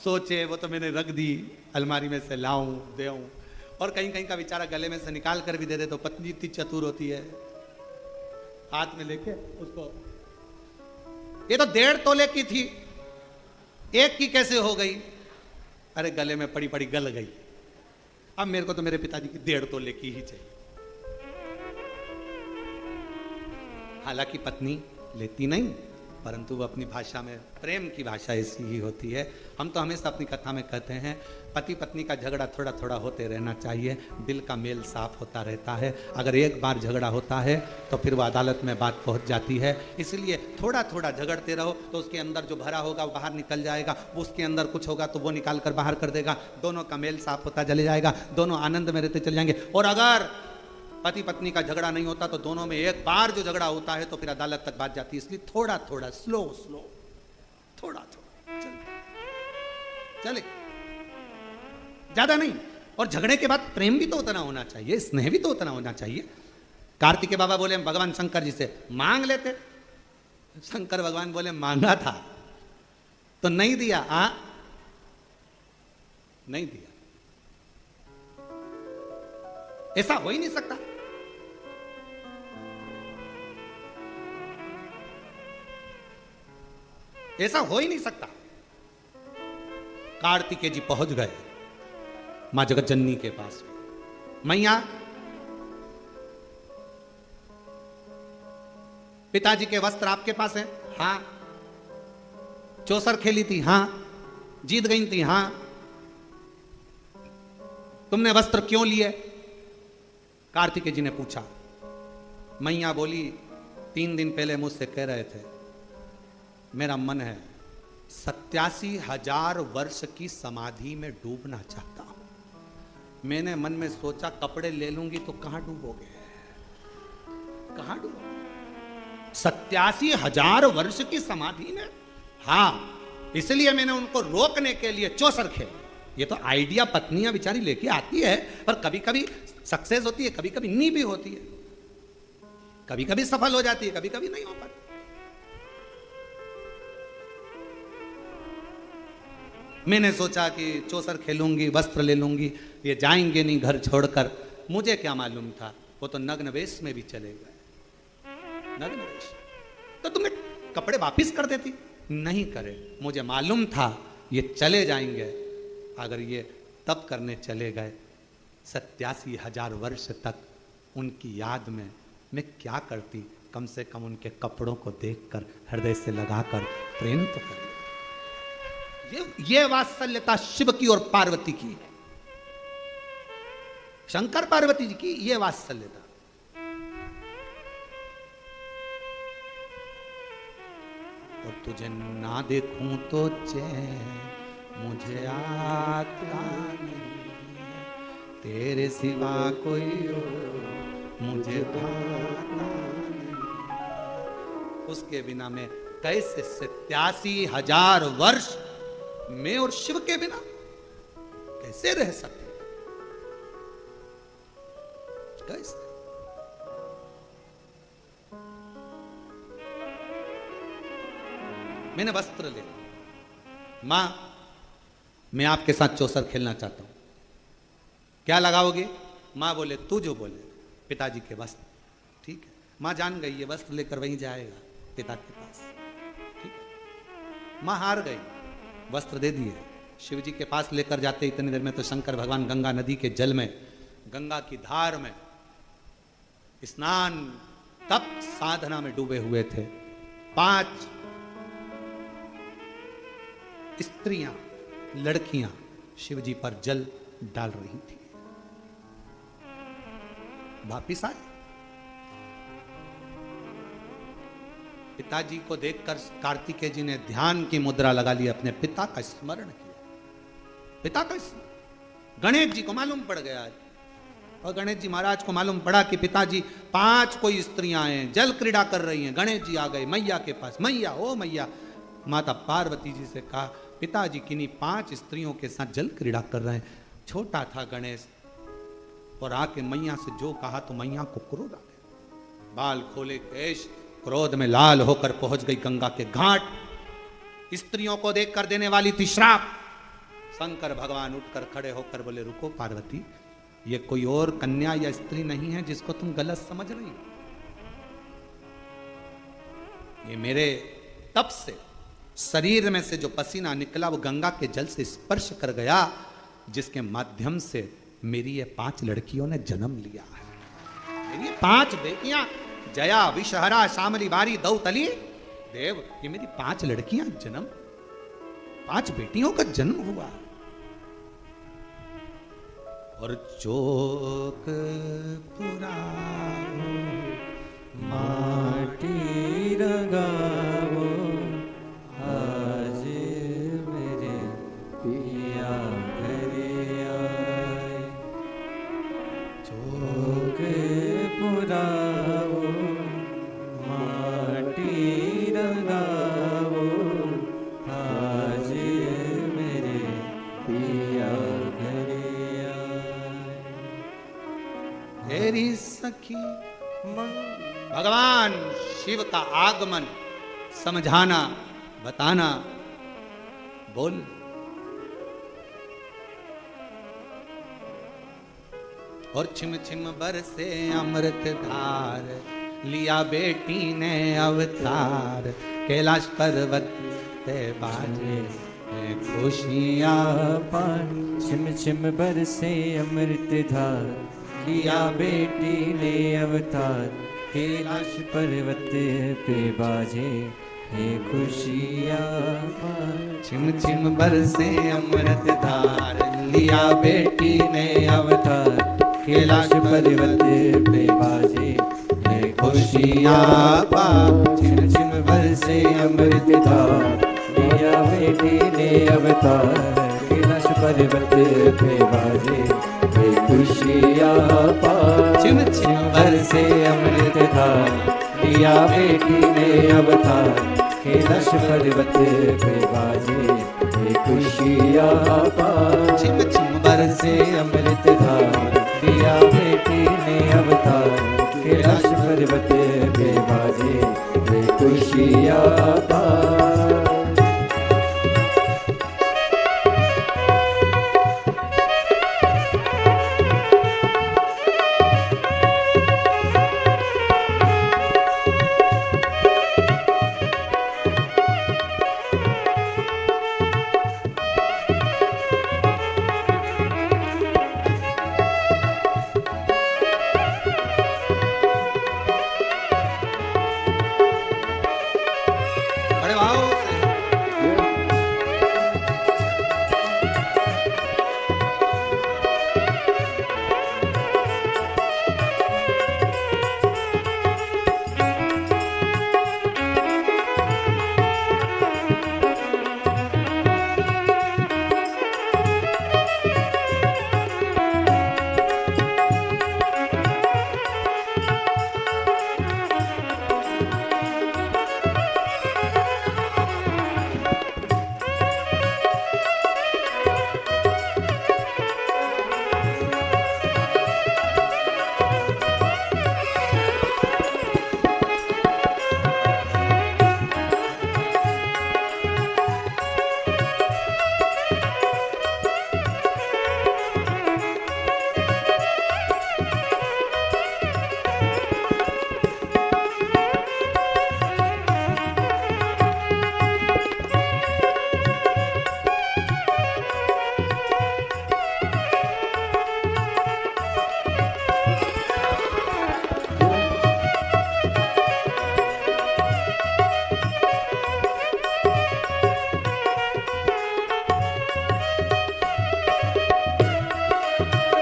सोचे वो तो मैंने रख दी अलमारी में से, लाऊं देऊं। और कहीं कहीं का बेचारा गले में से निकाल कर भी दे दे तो पत्नी इतनी चतुर होती है, हाथ में लेके उसको, ये तो 1.5 तोले की थी, एक की कैसे हो गई? अरे गले में पड़ी पड़ी गल गई। अब मेरे को तो मेरे पिताजी की 1.5 तोले की ही चाहिए। हालांकि पत्नी लेती नहीं, परंतु वो अपनी भाषा में, प्रेम की भाषा ऐसी ही होती है। हम तो हमेशा अपनी कथा में कहते हैं पति पत्नी का झगड़ा थोड़ा थोड़ा होते रहना चाहिए, दिल का मेल साफ होता रहता है। अगर एक बार झगड़ा होता है तो फिर वो अदालत में बात पहुंच जाती है। इसलिए थोड़ा थोड़ा झगड़ते रहो तो उसके अंदर जो भरा होगा वो बाहर निकल जाएगा, वो उसके अंदर कुछ होगा तो वो निकाल कर बाहर कर देगा। दोनों का मेल साफ होता चले जाएगा, दोनों आनंद में रहते चले जाएंगे। और अगर पति पत्नी का झगड़ा नहीं होता तो दोनों में एक बार जो झगड़ा होता है तो फिर अदालत तक बात जाती है। इसलिए थोड़ा थोड़ा स्लो स्लो, थोड़ा थोड़ा चले, ज्यादा नहीं। और झगड़े के बाद प्रेम भी तो उतना होना चाहिए, स्नेह भी तो उतना होना चाहिए। कार्तिकेय बाबा बोले भगवान शंकर जी से मांग लेते, शंकर भगवान बोले मांगा था तो नहीं दिया। नहीं दिया, ऐसा हो ही नहीं सकता। ऐसा हो ही नहीं सकता। कार्तिकेय जी पहुंच गए मां जगतजननी के पास। मैया, पिताजी के वस्त्र आपके पास हैं? हाँ। चौसर खेली थी? हाँ। जीत गई थी? हाँ। तुमने वस्त्र क्यों लिए? कार्तिकेय जी ने पूछा। मैया बोली 3 दिन पहले मुझसे कह रहे थे मेरा मन है 87,000 वर्ष की समाधि में डूबना चाहता हूं। मैंने मन में सोचा कपड़े ले लूंगी तो कहां डूबोगे, कहां डूबोगे? 87,000 वर्ष की समाधि में? हाँ। इसलिए मैंने उनको रोकने के लिए चौसर खेल। ये तो आइडिया पत्नियां बेचारी लेके आती है, पर कभी कभी सक्सेस होती है, कभी कभी नहीं भी होती है, कभी कभी सफल हो जाती है, कभी कभी नहीं हो पाती। मैंने सोचा कि चौसर खेलूंगी, वस्त्र ले लूंगी, ये जाएंगे नहीं घर छोड़कर। मुझे क्या मालूम था वो तो नग्न वेश में भी चले गए। नग्न वेश तो तुम्हें कपड़े वापिस कर देती, नहीं करे। मुझे मालूम था ये चले जाएंगे। अगर ये तप करने चले गए 87,000 वर्ष तक, उनकी याद में मैं क्या करती? कम से कम उनके कपड़ों को देखकर हृदय से लगाकर प्रेम तो कर। ये वात्सल्यता शिव की और पार्वती की है, शंकर पार्वती जी की ये वात्सल्यता। और तुझे ना देखूं तो चैन मुझे आता नहीं, तेरे सिवा कोई और मुझे भाता नहीं। उसके बिना मैं कैसे 87,000 वर्ष मैं और शिव के बिना कैसे रह सकते? कैसे? मैंने वस्त्र ले, मां मैं आपके साथ चौसर खेलना चाहता हूं, क्या लगाओगे? मां बोले तू जो बोले। पिताजी के वस्त्र, ठीक है। मां जान गई ये वस्त्र लेकर वहीं जाएगा पिता के पास, ठीक है। मां हार गई, वस्त्र दे दिए। शिव जी के पास लेकर जाते इतनी देर में तो शंकर भगवान गंगा नदी के जल में, गंगा की धार में स्नान तप साधना में डूबे हुए थे। 5 स्त्रियां, लड़कियां शिव जी पर जल डाल रही थी। वापिस आए, पिताजी को देखकर कार्तिकेय जी ने ध्यान की मुद्रा लगा ली, अपने पिता का स्मरण किया। पिता का स्मरण गणेश जी को मालूम पड़ गया, और गणेश जी महाराज को मालूम पड़ा कि पिताजी 5 कोई स्त्रियां हैं, जल क्रीड़ा कर रही हैं। गणेश जी आ गए मैया के पास। मैया, ओ मैया। माता पार्वती जी से कहा पिताजी किन्हीं 5 स्त्रियों के साथ जल क्रीड़ा कर रहे हैं। छोटा था गणेश, और आके मैया से जो कहा तो मैया को क्रोध आ गया। बाल खोले केश, क्रोध में लाल होकर पहुंच गई गंगा के घाट। स्त्रियों को देखकर देने वाली थी श्राप। शंकर भगवान उठकर खड़े होकर बोले रुको पार्वती, ये कोई और कन्या या स्त्री नहीं है जिसको तुम गलत समझ रही हो। ये मेरे तप से शरीर में से जो पसीना निकला वो गंगा के जल से स्पर्श कर गया, जिसके माध्यम से मेरी ये 5 लड़कियों ने जन्म लिया है। मेरी 5 बेटियां, जया, विषहरा, श्यामली, बारी, दौतली, देव, ये मेरी 5 लड़कियां जन्म, 5 बेटियों का जन्म हुआ। और चोक पुराओ माटी रंगाओ, आज मेरे पिया घरे आए। चोक पुराओ माटी रंगाओ, आज मेरे पिया घरे आए। तेरी सखी भगवान शिव का आगमन समझाना, बताना, बोल। और छिम छिम बरसे अमृत धार, लिया बेटी ने अवतार। कैलाश पर्वत पे बाजे खुशियां पान, छिम छिम बरसे अमृत धार, लिया बेटी ने अवतार। कैलाश पर्वत पे बाजे है खुशियां पान। छिम छिम बरसे अमृत धार, लिया बेटी ने अवतार। कैलाश पर्वत पे बाजे है खुशियां पान। छिम छिम बरसे अमृत धार, लिया बेटी ने अवतार। कैलाश पर्वत पे बाजे है खुशियां पान। छिम छिम बरसे अमृत धार, लिया बेटी ने अवतार। कैलाश पर्वत पे बाजे ये खुशियाँ पार। छिम छिम बरसे अमृत धार दिया बेटी ने अवतार। कैलाश पर्वत पे बाजे ये खुशियाँ पार। बड़े भाव से।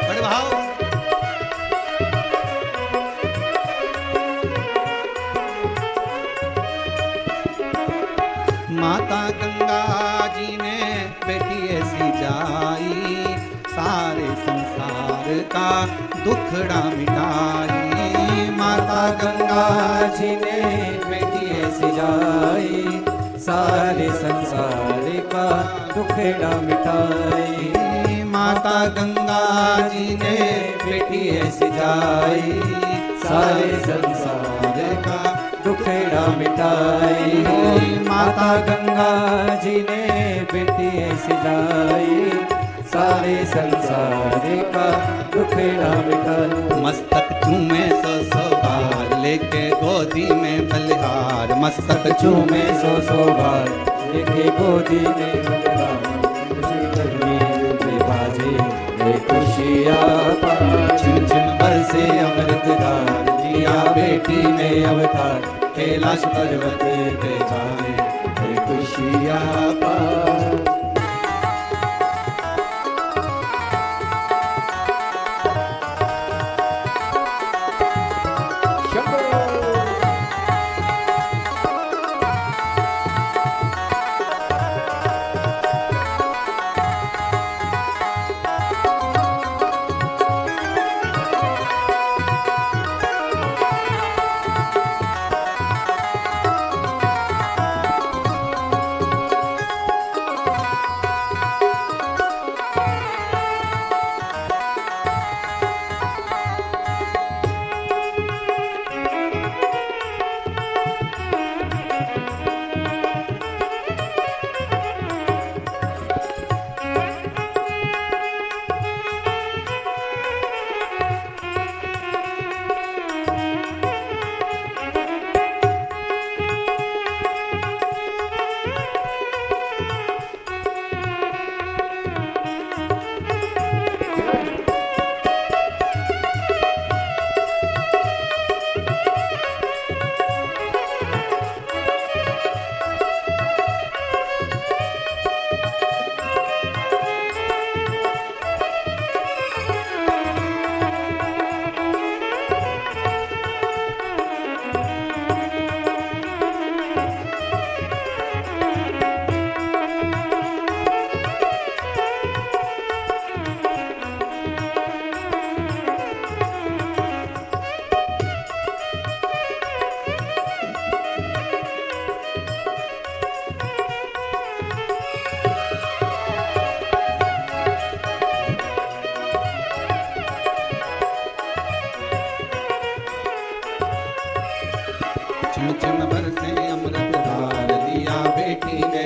बड़े भाव से। माता गंगा जी ने बेटी ऐसी जाई, सारे संसार का दुखड़ा मिटाई। माता गंगा जी ने बेटी ऐसी जाई। सारे संसार का दुखेड़ा मिटाई। माता गंगा जी ने बेटी ऐसी जाई, सारे संसार का दुखेड़ा मिटाई। माता गंगा जी ने बेटी ऐसी जाई। सारे संसार का दुखेड़ा मिटाई। मस्तक चूमे सौ बार लेके गोदी में बलिहार। मस्तक चूमे सौ बार लेके गोदी में बलिहार। बाजे ये खुशियाँ पार। छिम छिम बरसे अमृत धार दिया बेटी ने अवतार। कैलाश पर्वत पे बाजे ये खुशियाँ पार।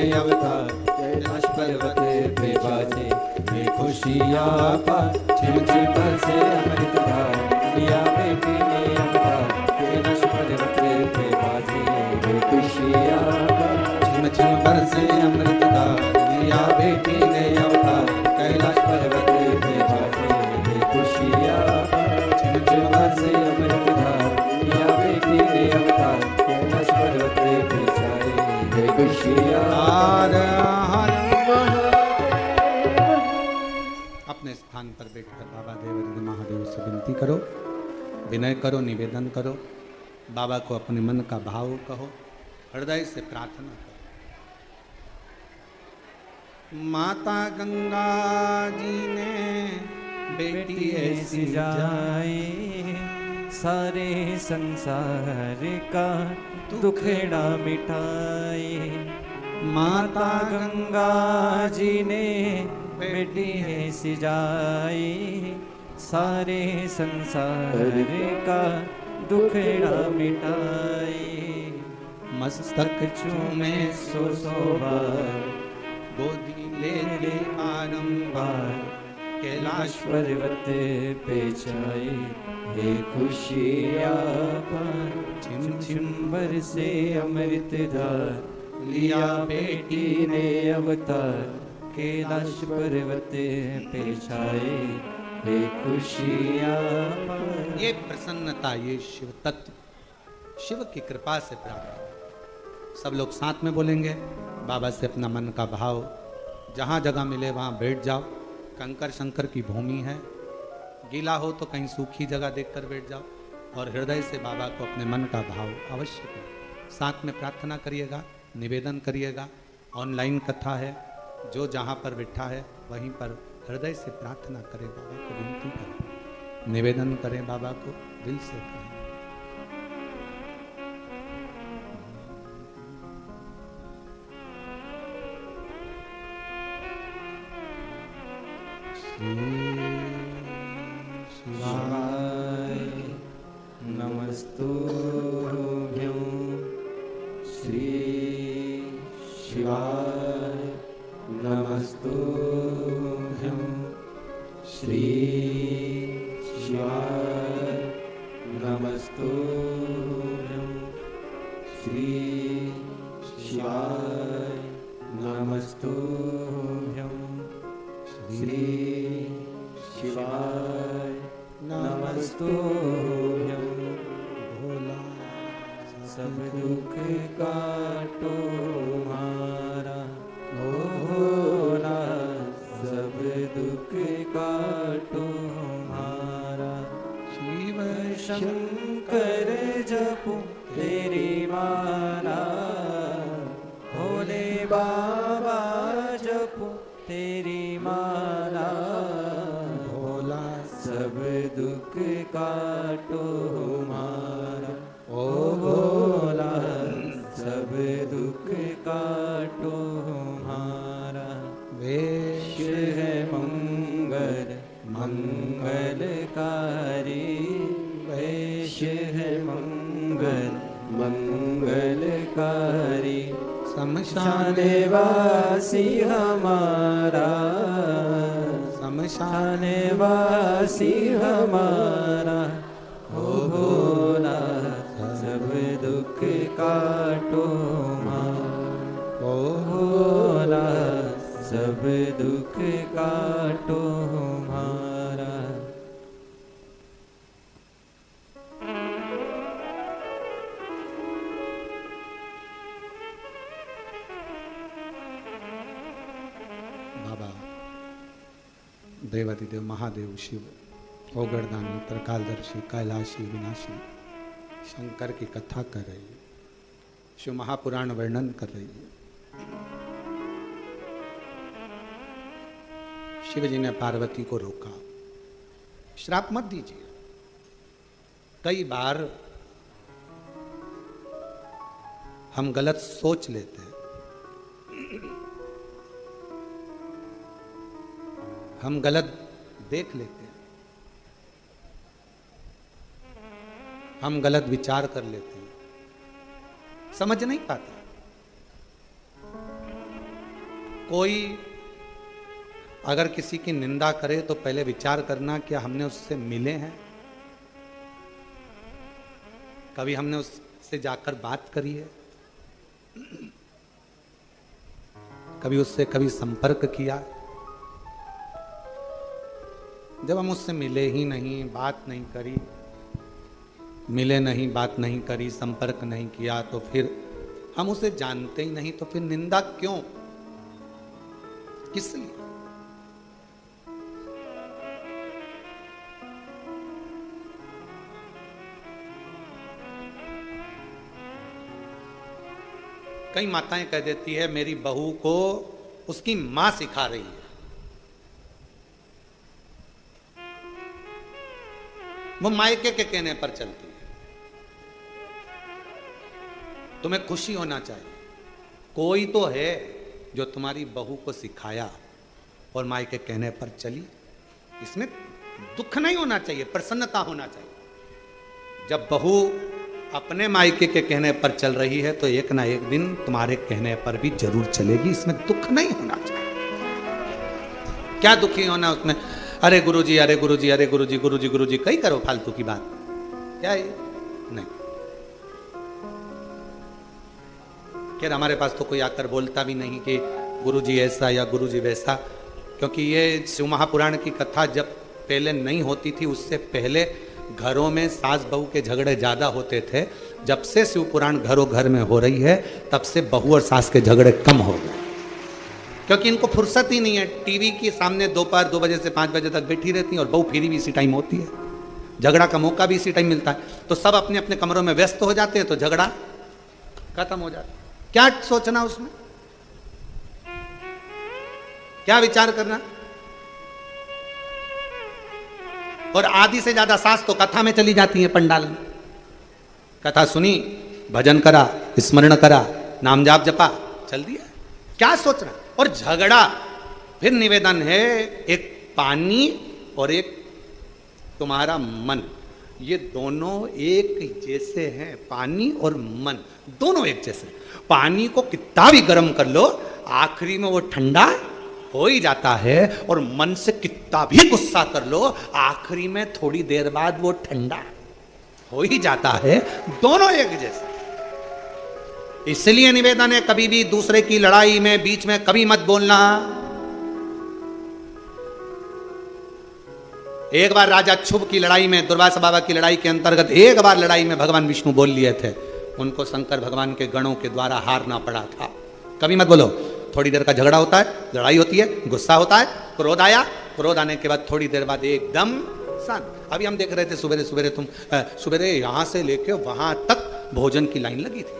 में अवतार कैलाश पर्वत पे बाजे ये खुशियाँ पार छिम छिम बरसे अमृत धार लिया बेटी ने अवतार कैलाश पर्वत पे बाजे ये खुशियाँ पार छिम छिम बरसे अमृत धार लिया बेटी ने अवतार कैलाश पर्वत पे बाजे ये खुशियाँ पार छिम छिम बरसे अमृत धार लिया बेटी ने अवतार कैलाश पर्वत पे जाए ये खुशियाँ अपने स्थान पर बैठकर बाबा देवरिद महादेव से विनती करो, विनय करो, निवेदन करो, बाबा को अपने मन का भाव कहो, हृदय से प्रार्थना करो। माता गंगा जी ने बेटी ऐसी जाए सारे संसार का दुखड़ा मिटाए माता गंगा जी ने बेटी ऐसी जाए सारे संसार का दुखड़ा मिटाए मस्तक चूमे सो बार, गोदी ले ले बारंबार, कैलाश पर्वत पे जाए हे खुशियाँ पार छिम छिम बरसे अमृत धार लिया बेटी ने अवतार कैलाश पर्वत पे छाए हे खुशियाँ पार। ये प्रसन्नता, ये शिव तत्व शिव की कृपा से प्राप्त है। सब लोग साथ में बोलेंगे, बाबा से अपना मन का भाव, जहाँ जगह मिले वहाँ बैठ जाओ। कंकर शंकर की भूमि है, गीला हो तो कहीं सूखी जगह देखकर बैठ जाओ और हृदय से बाबा को अपने मन का भाव अवश्य करो। साथ में प्रार्थना करिएगा, निवेदन करिएगा। ऑनलाइन कथा है, जो जहाँ पर बैठा है वहीं पर हृदय से प्रार्थना करें, बाबा को विनती करें, निवेदन करें, बाबा को दिल से करें। शिवाय नमस्तुभ्यं श्री शिवाय नमस्तुभ्यं श्री शिवाय नमस्तुभ्यं श्री शिवाय नमस्तुभ्यं श्री शिवाय नमस्तुभ्यं भोला सब दुख काटो हमारा ओ भोला सब दुख काटो हमारा शिव शंकर जपो तेरी माला भोले बाबा जपो तेरी माला सब दुख काटो हमारा ओ भोला सब दुख काटो हमारा वेश है मंगल मंगलकारी वेश है मंगल मंगलकारी शमशान वासी हमारा शमशान वासी हमारा हो भोला सब दुख काटो हमारा ओ भोला सब दुख काटो हमारा। बाबा देवादिदेव महादेव शिव ओगरदानी त्रिकालदर्शी कैलाशी विनाशी शंकर की कथा कर रही है, शिव महापुराण वर्णन कर रही है। शिव जी ने पार्वती को रोका, श्राप मत दीजिए। कई बार हम गलत सोच लेते हैं, हम गलत देख लेते हैं, हम गलत विचार कर लेते हैं, समझ नहीं पाते। कोई अगर किसी की निंदा करे तो पहले विचार करना क्या हमने उससे मिले हैं, कभी हमने उससे जाकर बात करी है, कभी संपर्क किया। जब हम उससे मिले ही नहीं, बात नहीं करी, मिले नहीं, बात नहीं करी, संपर्क नहीं किया, तो फिर हम उसे जानते ही नहीं, तो फिर निंदा क्यों, किस लिए? कई माताएं कह देती है मेरी बहू को उसकी मां सिखा रही है, वो मायके के कहने पर चलती है। तुम्हें खुशी होना चाहिए, कोई तो है जो तुम्हारी बहू को सिखाया और मायके कहने पर चली, इसमें दुख नहीं होना चाहिए, प्रसन्नता होना चाहिए। जब बहू अपने मायके के कहने पर चल रही है तो एक ना एक दिन तुम्हारे कहने पर भी जरूर चलेगी, इसमें दुख नहीं होना चाहिए। क्या दुखी होना उसमें, अरे गुरुजी, अरे गुरुजी, अरे गुरुजी, गुरुजी गुरुजी कहीं करो फालतू की बात, क्या है? नहीं। खैर हमारे पास तो कोई आकर बोलता भी नहीं कि गुरुजी ऐसा या गुरुजी वैसा, क्योंकि ये शिव महापुराण की कथा जब पहले नहीं होती थी, उससे पहले घरों में सास बहू के झगड़े ज़्यादा होते थे। जब से शिव पुराण घरों घर में हो रही है तब से बहू और सास के झगड़े कम हो गए, क्योंकि इनको फुर्सत ही नहीं है। टीवी के सामने दोपहर 2 बजे से 5 बजे तक बैठी रहती हैं और बहू फिरी भी इसी टाइम होती है, झगड़ा का मौका भी इसी टाइम मिलता है, तो सब अपने अपने कमरों में व्यस्त हो जाते हैं, तो झगड़ा खत्म हो जाता है। क्या सोचना उसमें, क्या विचार करना? और आधी से ज्यादा सास तो कथा में चली जाती है, पंडाल में कथा सुनी, भजन करा, स्मरण करा, नाम जाप जपा, चल दिया, क्या सोचना। और झगड़ा, फिर निवेदन है, एक पानी और एक तुम्हारा मन, ये दोनों एक जैसे हैं, पानी और मन दोनों एक जैसे। पानी को कितना भी गर्म कर लो आखिरी में वो ठंडा हो ही जाता है, और मन से कितना भी गुस्सा कर लो आखिरी में थोड़ी देर बाद वो ठंडा हो ही जाता है, दोनों एक जैसे। इसलिए निवेदन है कभी भी दूसरे की लड़ाई में बीच में कभी मत बोलना। एक बार राजा क्षुभ की लड़ाई में, दुर्वासा बाबा की लड़ाई के अंतर्गत एक बार लड़ाई में भगवान विष्णु बोल लिए थे, उनको शंकर भगवान के गणों के द्वारा हारना पड़ा था। कभी मत बोलो, थोड़ी देर का झगड़ा होता है, लड़ाई होती है, गुस्सा होता है, क्रोध आया, क्रोध आने के बाद थोड़ी देर बाद एकदम शांत। अभी हम देख रहे थे सुबेरे यहां से लेके वहां तक भोजन की लाइन लगी थी,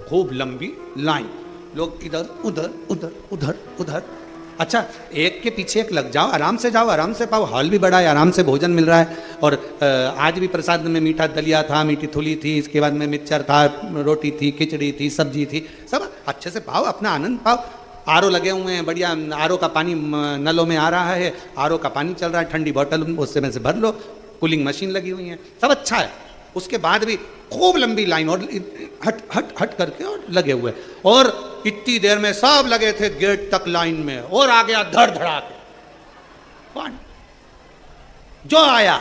खूब लंबी लाइन, लोग इधर उधर उधर उधर उधर। अच्छा, एक के पीछे एक लग जाओ, आराम से जाओ, आराम से पाओ, हॉल भी बड़ा है, आराम से भोजन मिल रहा है। और आज भी प्रसाद में मीठा दलिया था, मीठी थुली थी, इसके बाद में मिक्सचर था, रोटी थी, खिचड़ी थी, सब्जी थी, सब अच्छे से पाओ, अपना आनंद पाओ। आरओ लगे हुए हैं, बढ़िया आरओ का पानी नलों में आ रहा है, आरओ का पानी चल रहा है, ठंडी बोतल उससे में से भर लो, कूलिंग मशीन लगी हुई है, सब अच्छा है। उसके बाद भी खूब लंबी लाइन और हट हट हट करके और लगे हुए, और इतनी देर में सब लगे थे गेट तक लाइन में, और आ गया धड़ धड़ा के कौन जो आया,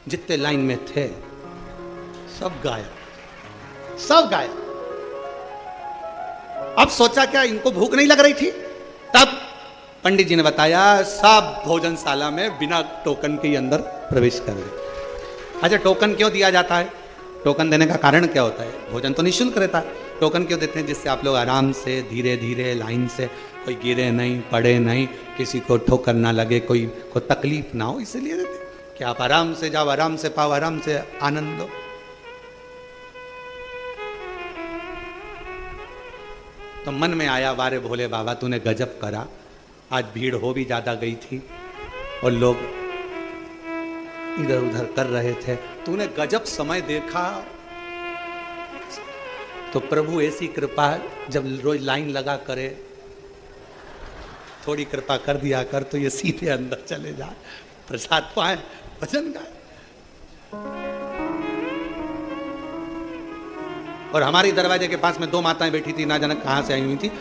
जितने लाइन में थे सब गायब, सब गायब। अब सोचा क्या इनको भूख नहीं लग रही थी? तब पंडित जी ने बताया सब भोजनशाला में बिना टोकन के अंदर प्रवेश कर गए। अच्छा, टोकन क्यों दिया जाता है? टोकन देने का कारण क्या होता है? भोजन तो निःशुल्क रहता है, टोकन क्यों देते हैं? जिससे आप लोग आराम से धीरे धीरे लाइन से, कोई गिरे नहीं, पड़े नहीं, किसी को ठोकर ना लगे, कोई को तकलीफ ना हो, इसलिए देते हैं कि आप आराम से जाओ, आराम से पाओ, आराम से आनंद लो। तो मन में आया, वारे भोले बाबा तूने गजब करा, आज भीड़ हो भी ज्यादा गई थी और लोग इधर उधर कर रहे थे, तूने गजब समय देखा। तो प्रभु ऐसी कृपा, जब रोज लाइन लगा करे, थोड़ी कृपा कर दिया कर तो ये सीधे अंदर चले जाए, प्रसाद पाए, भजन गाए। और हमारी दरवाजे के पास में 2 माताएं बैठी थी, ना जाने कहाँ से आई हुई थी।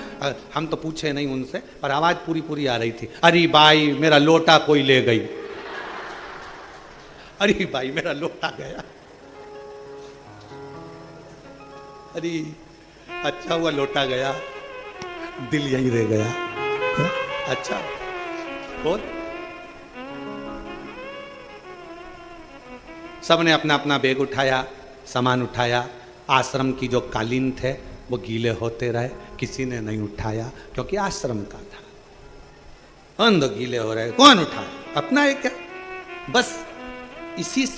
हम तो पूछे नहीं उनसे, पर आवाज पूरी पूरी आ रही थी, अरे भाई मेरा लोटा कोई ले गई, अरे भाई मेरा लोटा गया, अरे अच्छा हुआ लोटा गया, दिल यहीं रह गया। अच्छा और सबने अपना अपना बैग उठाया, सामान उठाया। आश्रम की जो कालीन थे वो गीले होते रहे, किसी ने नहीं उठाया क्योंकि आश्रम का था। अंध गीले हो रहे, कौन उठाए, अपना है क्या। बस इसी